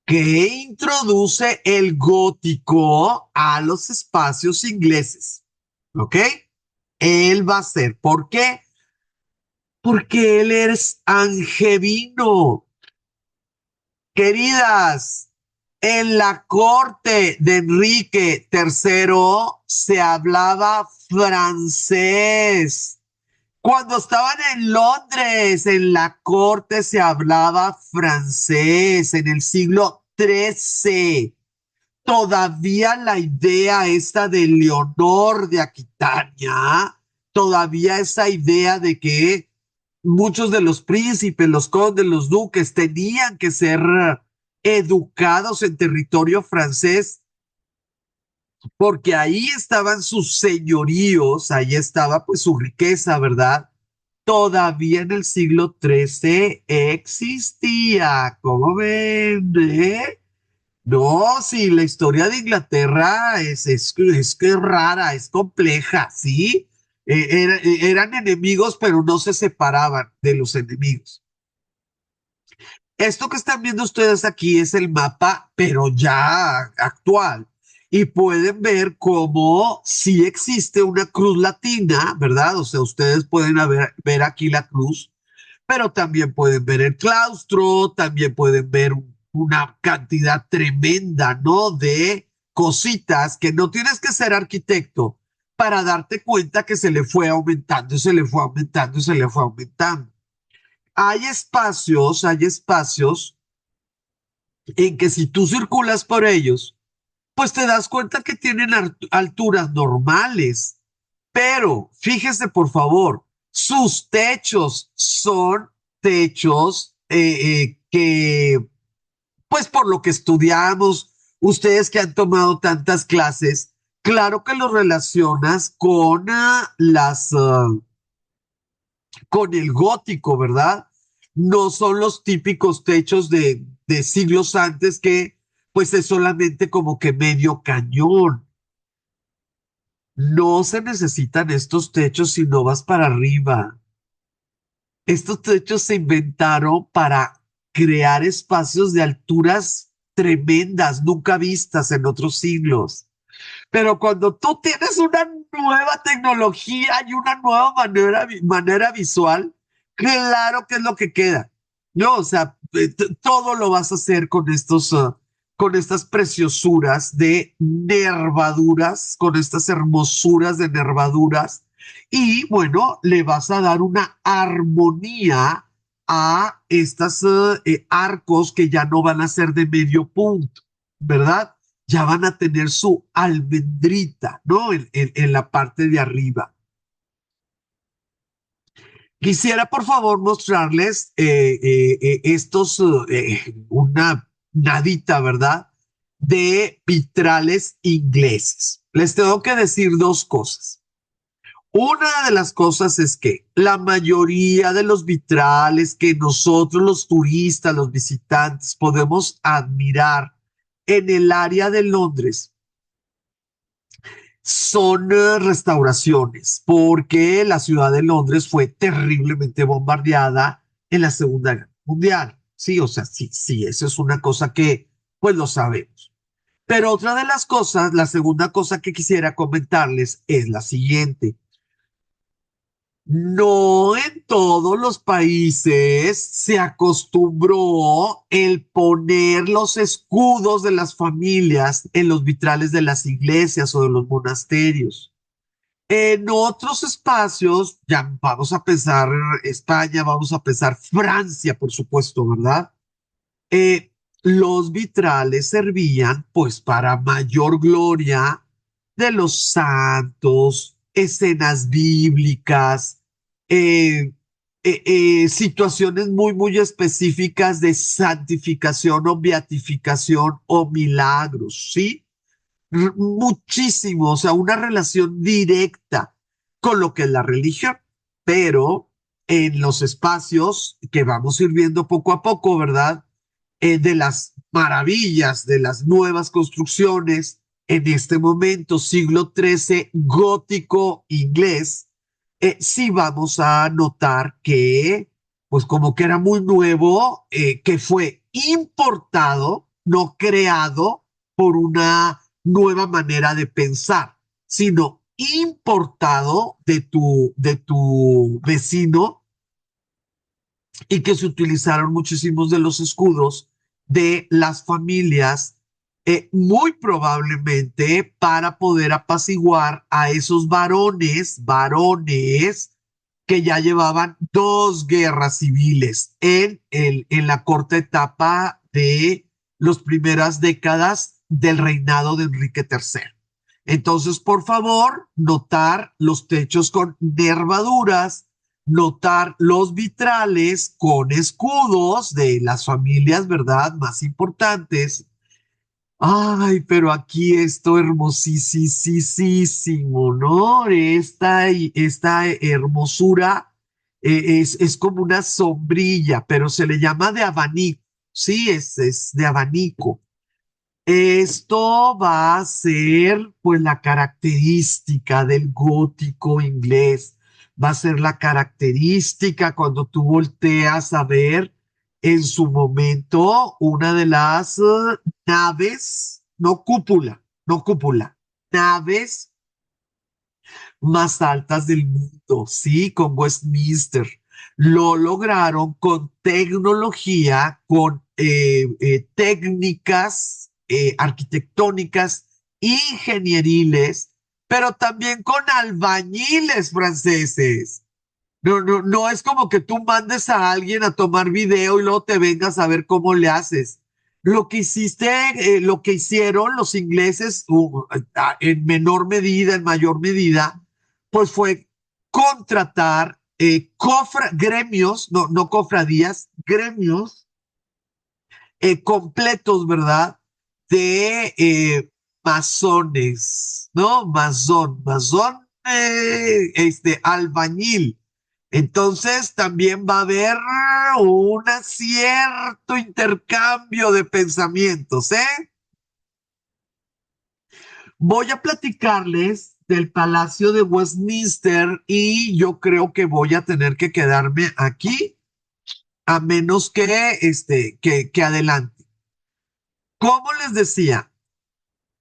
que introduce el gótico a los espacios ingleses. ¿Ok? Él va a ser. ¿Por qué? Porque él es angevino. Queridas, en la corte de Enrique III se hablaba francés. Cuando estaban en Londres, en la corte se hablaba francés en el siglo XIII. Todavía la idea esta de Leonor de Aquitania, todavía esa idea de que muchos de los príncipes, los condes, los duques tenían que ser educados en territorio francés porque ahí estaban sus señoríos, ahí estaba pues su riqueza, ¿verdad? Todavía en el siglo XIII existía, ¿cómo ven? No, sí, la historia de Inglaterra es que es rara, es compleja, ¿sí? Eran enemigos, pero no se separaban de los enemigos. Esto que están viendo ustedes aquí es el mapa, pero ya actual. Y pueden ver cómo sí existe una cruz latina, ¿verdad? O sea, ustedes pueden ver aquí la cruz, pero también pueden ver el claustro, también pueden ver una cantidad tremenda, ¿no? De cositas que no tienes que ser arquitecto para darte cuenta que se le fue aumentando y se le fue aumentando y se le fue aumentando. Hay espacios en que si tú circulas por ellos, pues te das cuenta que tienen alturas normales. Pero fíjese, por favor, sus techos son techos que, pues por lo que estudiamos, ustedes que han tomado tantas clases, claro que lo relacionas con con el gótico, ¿verdad? No son los típicos techos de siglos antes que pues es solamente como que medio cañón. No se necesitan estos techos si no vas para arriba. Estos techos se inventaron para crear espacios de alturas tremendas, nunca vistas en otros siglos. Pero cuando tú tienes una nueva tecnología y una nueva manera visual, claro que es lo que queda. No, o sea, todo lo vas a hacer con con estas preciosuras de nervaduras, con estas hermosuras de nervaduras. Y bueno, le vas a dar una armonía a estas arcos que ya no van a ser de medio punto, ¿verdad? Ya van a tener su almendrita, ¿no? En la parte de arriba. Quisiera, por favor, mostrarles una nadita, ¿verdad? De vitrales ingleses. Les tengo que decir dos cosas. Una de las cosas es que la mayoría de los vitrales que nosotros los turistas, los visitantes, podemos admirar en el área de Londres son restauraciones, porque la ciudad de Londres fue terriblemente bombardeada en la Segunda Guerra Mundial. Sí, o sea, sí, sí, eso es una cosa que pues lo sabemos. Pero otra de las cosas, la segunda cosa que quisiera comentarles es la siguiente. No en todos los países se acostumbró el poner los escudos de las familias en los vitrales de las iglesias o de los monasterios. En otros espacios, ya vamos a pensar España, vamos a pensar Francia, por supuesto, ¿verdad? Los vitrales servían pues para mayor gloria de los santos, escenas bíblicas, eh, situaciones muy específicas de santificación o beatificación o milagros, ¿sí? Muchísimo, o sea, una relación directa con lo que es la religión, pero en los espacios que vamos a ir viendo poco a poco, ¿verdad? De las maravillas de las nuevas construcciones en este momento, siglo XIII, gótico inglés, sí vamos a notar que, pues como que era muy nuevo, que fue importado, no creado por una nueva manera de pensar, sino importado de tu vecino y que se utilizaron muchísimos de los escudos de las familias, muy probablemente para poder apaciguar a esos varones que ya llevaban dos guerras civiles en la corta etapa de las primeras décadas del reinado de Enrique III. Entonces, por favor, notar los techos con nervaduras, notar los vitrales con escudos de las familias, ¿verdad? Más importantes. Ay, pero aquí esto hermosísimo, ¿no? Esta hermosura es como una sombrilla, pero se le llama de abanico. Sí, es de abanico. Esto va a ser pues la característica del gótico inglés, va a ser la característica cuando tú volteas a ver en su momento una de las naves, no cúpula, naves más altas del mundo, sí, con Westminster. Lo lograron con tecnología, con técnicas arquitectónicas, ingenieriles, pero también con albañiles franceses. No es como que tú mandes a alguien a tomar video y luego te vengas a ver cómo le haces. Lo que hiciste, lo que hicieron los ingleses, en menor medida, en mayor medida, pues fue contratar gremios, no cofradías, gremios completos, ¿verdad? De masones, ¿no? Masón, albañil. Entonces también va a haber un cierto intercambio de pensamientos, ¿eh? Voy a platicarles del Palacio de Westminster y yo creo que voy a tener que quedarme aquí a menos que adelante. Como les decía,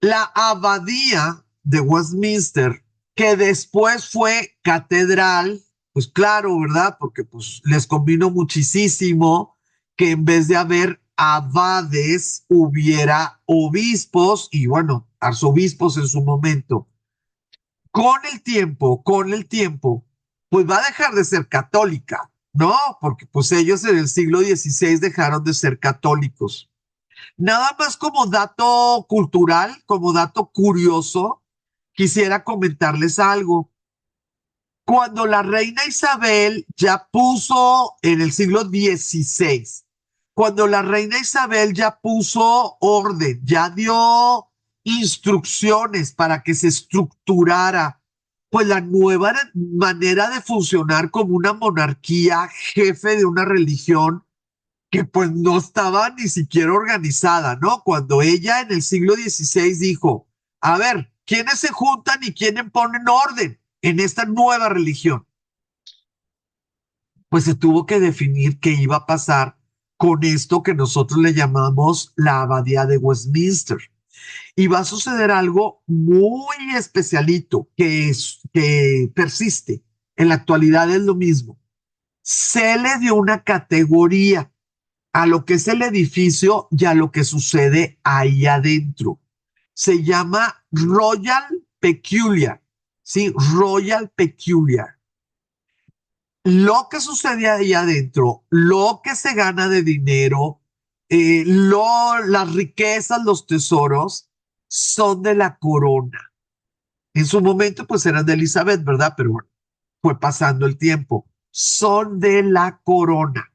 la abadía de Westminster, que después fue catedral, pues claro, ¿verdad? Porque pues les convino muchísimo que en vez de haber abades hubiera obispos y bueno, arzobispos en su momento. Con el tiempo, pues va a dejar de ser católica, ¿no? Porque pues ellos en el siglo XVI dejaron de ser católicos. Nada más como dato cultural, como dato curioso, quisiera comentarles algo. Cuando la reina Isabel ya puso en el siglo XVI, cuando la reina Isabel ya puso orden, ya dio instrucciones para que se estructurara, pues la nueva manera de funcionar como una monarquía, jefe de una religión, que pues no estaba ni siquiera organizada, ¿no? Cuando ella en el siglo XVI dijo, a ver, ¿quiénes se juntan y quiénes ponen orden en esta nueva religión? Pues se tuvo que definir qué iba a pasar con esto que nosotros le llamamos la abadía de Westminster. Y va a suceder algo muy especialito que persiste. En la actualidad es lo mismo. Se le dio una categoría a lo que es el edificio y a lo que sucede ahí adentro. Se llama Royal Peculiar, ¿sí? Royal Peculiar. Lo que sucede ahí adentro, lo que se gana de dinero, las riquezas, los tesoros, son de la corona. En su momento, pues eran de Elizabeth, ¿verdad? Pero bueno, fue pasando el tiempo. Son de la corona.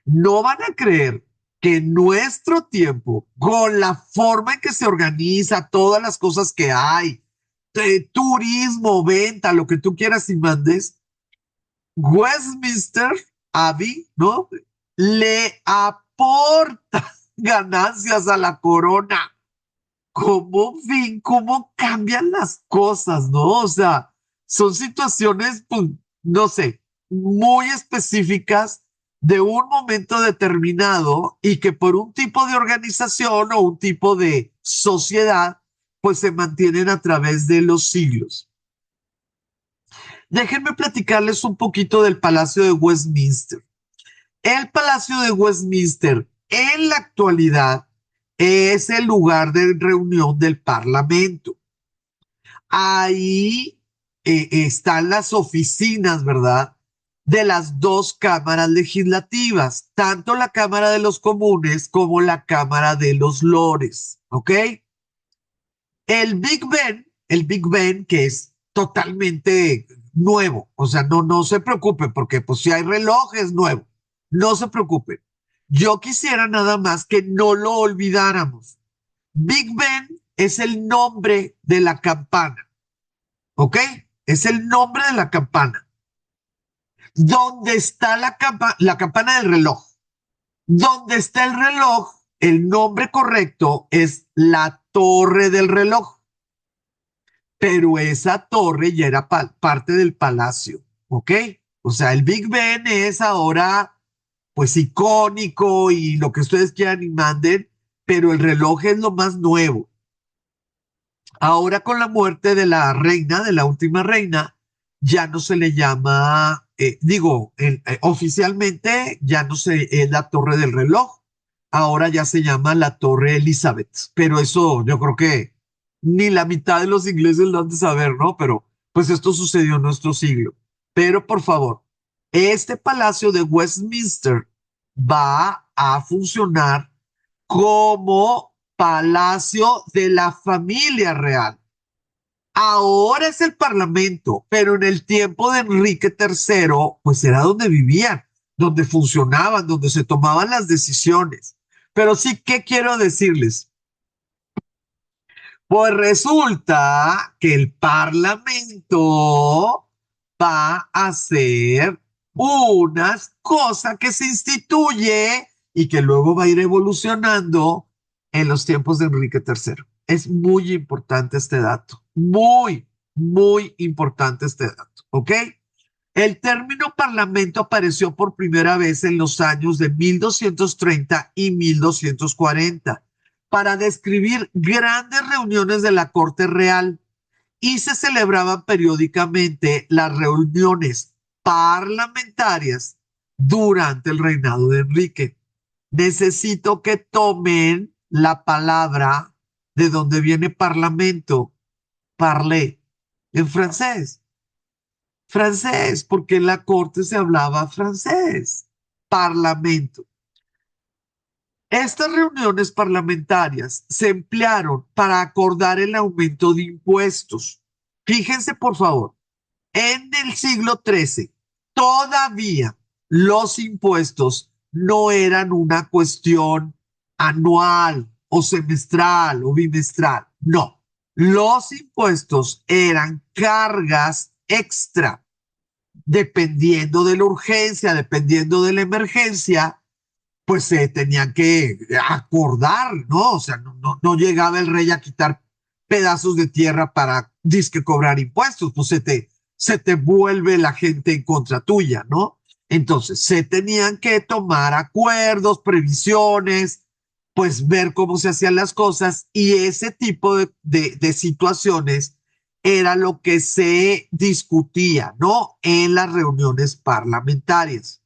No van a creer que en nuestro tiempo, con la forma en que se organiza, todas las cosas que hay, turismo, venta, lo que tú quieras y mandes, Westminster Abbey, ¿no? Le aporta ganancias a la corona. ¿Cómo, fin, cómo cambian las cosas, no? O sea, son situaciones, pues, no sé, muy específicas de un momento determinado y que por un tipo de organización o un tipo de sociedad, pues se mantienen a través de los siglos. Déjenme platicarles un poquito del Palacio de Westminster. El Palacio de Westminster en la actualidad es el lugar de reunión del Parlamento. Ahí están las oficinas, ¿verdad? De las dos cámaras legislativas, tanto la Cámara de los Comunes como la Cámara de los Lores, ¿ok? El Big Ben, que es totalmente nuevo, o sea, no se preocupe, porque pues si hay reloj es nuevo, no se preocupe. Yo quisiera nada más que no lo olvidáramos. Big Ben es el nombre de la campana, ¿ok? Es el nombre de la campana. ¿Dónde está la campana del reloj? ¿Dónde está el reloj? El nombre correcto es la torre del reloj, pero esa torre ya era parte del palacio, ¿ok? O sea, el Big Ben es ahora pues icónico y lo que ustedes quieran y manden, pero el reloj es lo más nuevo. Ahora con la muerte de la reina, de la última reina, ya no se le llama, oficialmente ya no se es la torre del reloj, ahora ya se llama la torre Elizabeth, pero eso yo creo que ni la mitad de los ingleses lo han de saber, ¿no? Pero pues esto sucedió en nuestro siglo. Pero por favor, este palacio de Westminster va a funcionar como palacio de la familia real. Ahora es el Parlamento, pero en el tiempo de Enrique III, pues era donde vivían, donde funcionaban, donde se tomaban las decisiones. Pero sí, ¿qué quiero decirles? Pues resulta que el Parlamento va a hacer unas cosas que se instituye y que luego va a ir evolucionando en los tiempos de Enrique III. Es muy importante este dato, muy importante este dato, ¿ok? El término parlamento apareció por primera vez en los años de 1230 y 1240 para describir grandes reuniones de la corte real y se celebraban periódicamente las reuniones parlamentarias durante el reinado de Enrique. Necesito que tomen la palabra de donde viene parlamento, parler, en francés. Francés, porque en la corte se hablaba francés. Parlamento. Estas reuniones parlamentarias se emplearon para acordar el aumento de impuestos. Fíjense, por favor, en el siglo XIII, todavía los impuestos no eran una cuestión anual o semestral o bimestral. No, los impuestos eran cargas extra dependiendo de la urgencia, dependiendo de la emergencia, pues se tenían que acordar, ¿no? O sea, no llegaba el rey a quitar pedazos de tierra para disque cobrar impuestos, pues se te vuelve la gente en contra tuya, ¿no? Entonces, se tenían que tomar acuerdos, previsiones, pues ver cómo se hacían las cosas y ese tipo de situaciones era lo que se discutía, ¿no? En las reuniones parlamentarias.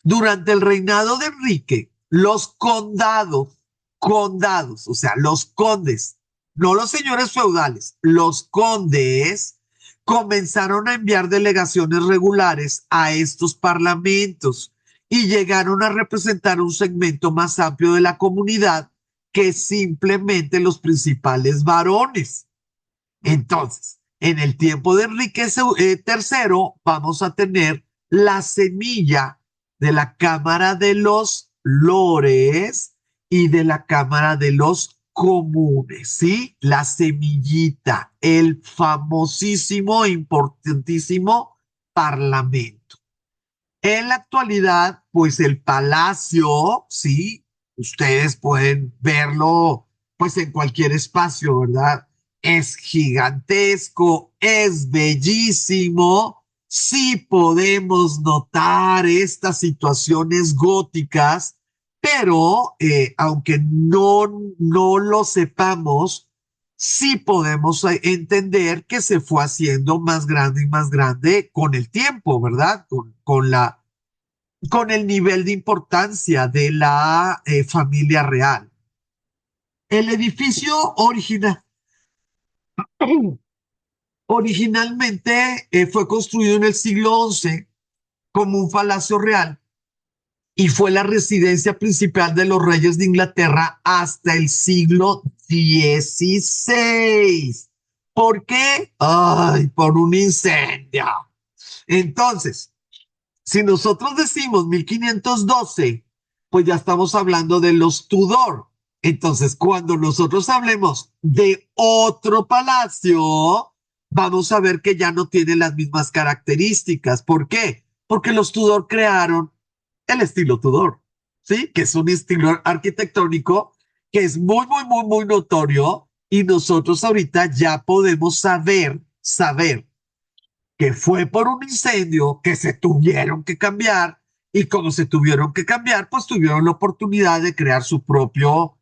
Durante el reinado de Enrique, los condados, o sea, los condes, no los señores feudales, los condes comenzaron a enviar delegaciones regulares a estos parlamentos y llegaron a representar un segmento más amplio de la comunidad que simplemente los principales varones. Entonces, en el tiempo de Enrique III vamos a tener la semilla de la Cámara de los Lores y de la Cámara de los Comunes, ¿sí? La semillita, el famosísimo, importantísimo Parlamento. En la actualidad, pues el palacio, ¿sí? Ustedes pueden verlo, pues en cualquier espacio, ¿verdad? Es gigantesco, es bellísimo. Sí podemos notar estas situaciones góticas, pero aunque no lo sepamos, sí podemos entender que se fue haciendo más grande y más grande con el tiempo, ¿verdad? Con el nivel de importancia de la familia real. El edificio originalmente fue construido en el siglo XI como un palacio real y fue la residencia principal de los reyes de Inglaterra hasta el siglo XVI. ¿Por qué? Ay, por un incendio. Entonces, si nosotros decimos 1512, pues ya estamos hablando de los Tudor. Entonces, cuando nosotros hablemos de otro palacio, vamos a ver que ya no tiene las mismas características. ¿Por qué? Porque los Tudor crearon el estilo Tudor, ¿sí? Que es un estilo arquitectónico que es muy notorio y nosotros ahorita ya podemos saber que fue por un incendio que se tuvieron que cambiar y como se tuvieron que cambiar, pues tuvieron la oportunidad de crear su propio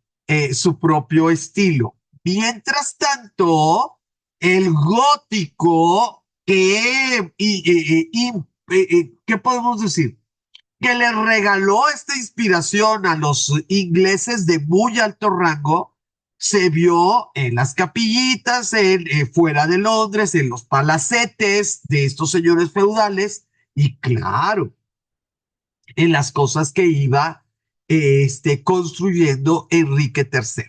estilo. Mientras tanto, el gótico, ¿qué podemos decir? Que le regaló esta inspiración a los ingleses de muy alto rango, se vio en las capillitas, fuera de Londres, en los palacetes de estos señores feudales y claro, en las cosas que iba construyendo Enrique III.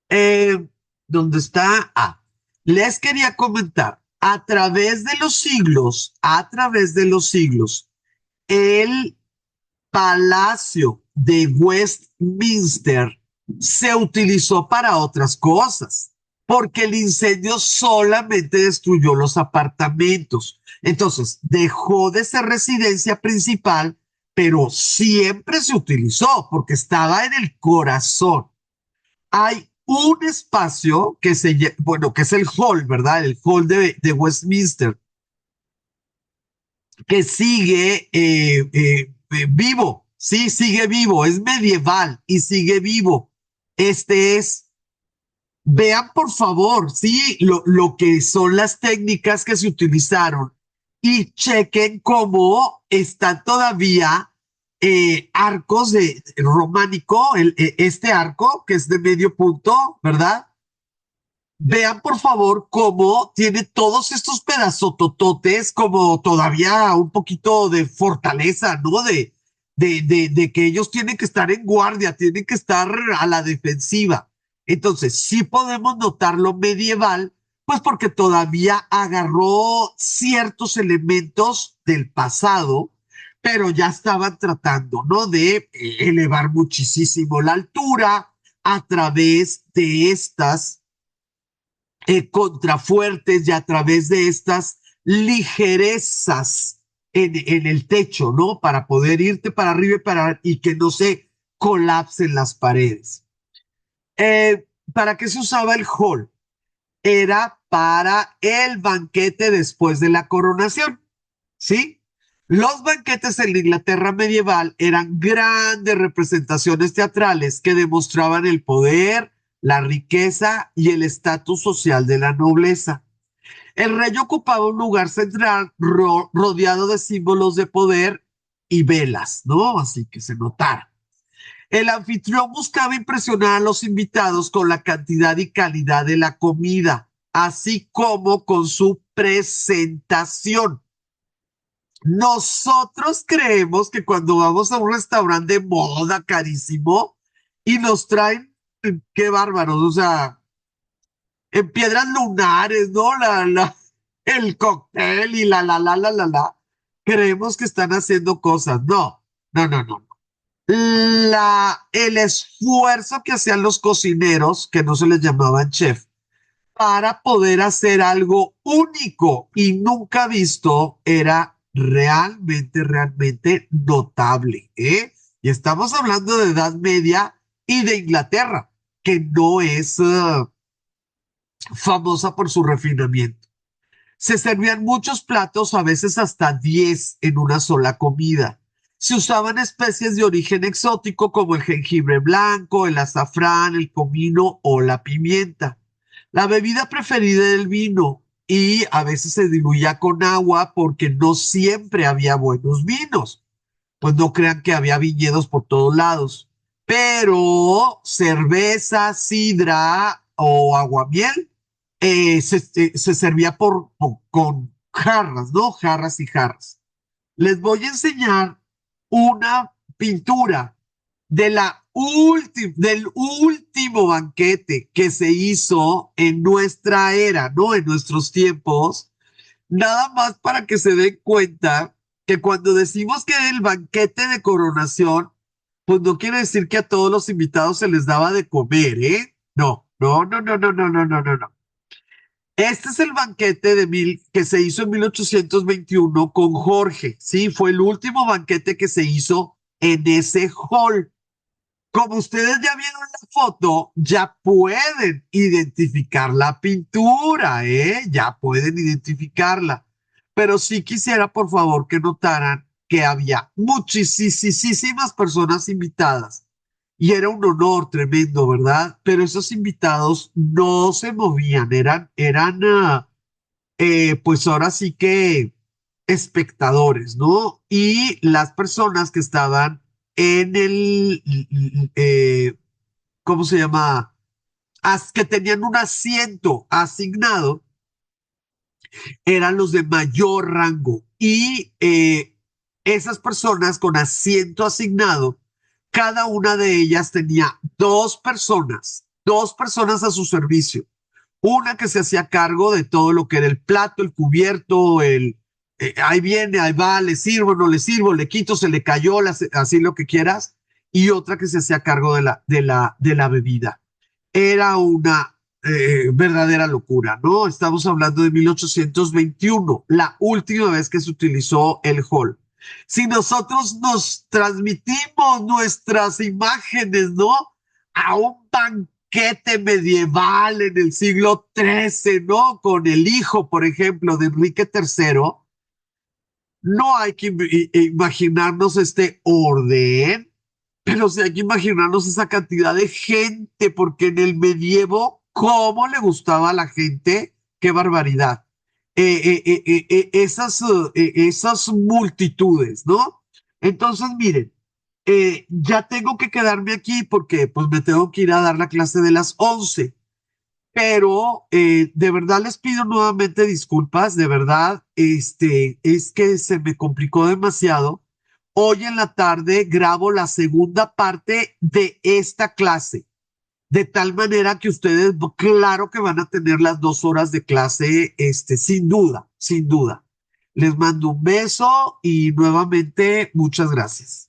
Eh, ¿Dónde está? Les quería comentar, a través de los siglos, el Palacio de Westminster se utilizó para otras cosas, porque el incendio solamente destruyó los apartamentos. Entonces, dejó de ser residencia principal, pero siempre se utilizó porque estaba en el corazón. Hay un espacio que bueno, que es el hall, ¿verdad? El hall de Westminster, que sigue vivo, sí, sigue vivo, es medieval y sigue vivo. Este es, vean por favor, sí, lo que son las técnicas que se utilizaron y chequen cómo están todavía arcos de románico, este arco que es de medio punto, ¿verdad? Vean por favor cómo tiene todos estos pedazotototes como todavía un poquito de fortaleza, ¿no? De que ellos tienen que estar en guardia, tienen que estar a la defensiva. Entonces, sí podemos notar lo medieval, pues porque todavía agarró ciertos elementos del pasado, pero ya estaban tratando, ¿no? De elevar muchísimo la altura a través de estas contrafuertes y a través de estas ligerezas en el techo, ¿no? Para poder irte para arriba y que no se colapsen las paredes. ¿Para qué se usaba el hall? Era para el banquete después de la coronación, ¿sí? Los banquetes en la Inglaterra medieval eran grandes representaciones teatrales que demostraban el poder, la riqueza y el estatus social de la nobleza. El rey ocupaba un lugar central rodeado de símbolos de poder y velas, ¿no? Así que se notara. El anfitrión buscaba impresionar a los invitados con la cantidad y calidad de la comida, así como con su presentación. Nosotros creemos que cuando vamos a un restaurante de moda carísimo y nos traen, qué bárbaros, o sea, en piedras lunares, ¿no? El cóctel y creemos que están haciendo cosas. No, no, no, no. El esfuerzo que hacían los cocineros, que no se les llamaban chef, para poder hacer algo único y nunca visto, era realmente, realmente notable, ¿eh? Y estamos hablando de Edad Media y de Inglaterra, que no es famosa por su refinamiento. Se servían muchos platos, a veces hasta 10 en una sola comida. Se usaban especies de origen exótico como el jengibre blanco, el azafrán, el comino o la pimienta. La bebida preferida del vino y a veces se diluía con agua porque no siempre había buenos vinos. Pues no crean que había viñedos por todos lados. Pero cerveza, sidra o aguamiel se servía con jarras, ¿no? Jarras y jarras. Les voy a enseñar una pintura del último banquete que se hizo en nuestra era, ¿no? En nuestros tiempos, nada más para que se den cuenta que cuando decimos que el banquete de coronación, pues no quiere decir que a todos los invitados se les daba de comer, ¿eh? No, no, no, no, no, no, no, no, no, no. Este es el banquete que se hizo en 1821 con Jorge, ¿sí? Fue el último banquete que se hizo en ese hall. Como ustedes ya vieron la foto, ya pueden identificar la pintura, ¿eh? Ya pueden identificarla. Pero sí quisiera, por favor, que notaran que había muchísimas personas invitadas. Y era un honor tremendo, ¿verdad? Pero esos invitados no se movían, pues ahora sí que espectadores, ¿no? Y las personas que estaban en ¿cómo se llama? Que tenían un asiento asignado, eran los de mayor rango. Y esas personas con asiento asignado, cada una de ellas tenía dos personas a su servicio. Una que se hacía cargo de todo lo que era el plato, el cubierto, ahí viene, ahí va, le sirvo, no le sirvo, le quito, se le cayó, así lo que quieras. y otra que se hacía cargo de la bebida. Era una verdadera locura, ¿no? Estamos hablando de 1821, la última vez que se utilizó el hall. Si nosotros nos transmitimos nuestras imágenes, ¿no? A un banquete medieval en el siglo XIII, ¿no? Con el hijo, por ejemplo, de Enrique III, no hay que imaginarnos este orden, pero sí hay que imaginarnos esa cantidad de gente, porque en el medievo, ¿cómo le gustaba a la gente? ¡Qué barbaridad! Esas multitudes, ¿no? Entonces, miren, ya tengo que quedarme aquí porque pues me tengo que ir a dar la clase de las 11, pero de verdad les pido nuevamente disculpas, de verdad, es que se me complicó demasiado. Hoy en la tarde grabo la segunda parte de esta clase, de tal manera que ustedes, claro que van a tener las 2 horas de clase, sin duda, sin duda. Les mando un beso y nuevamente muchas gracias.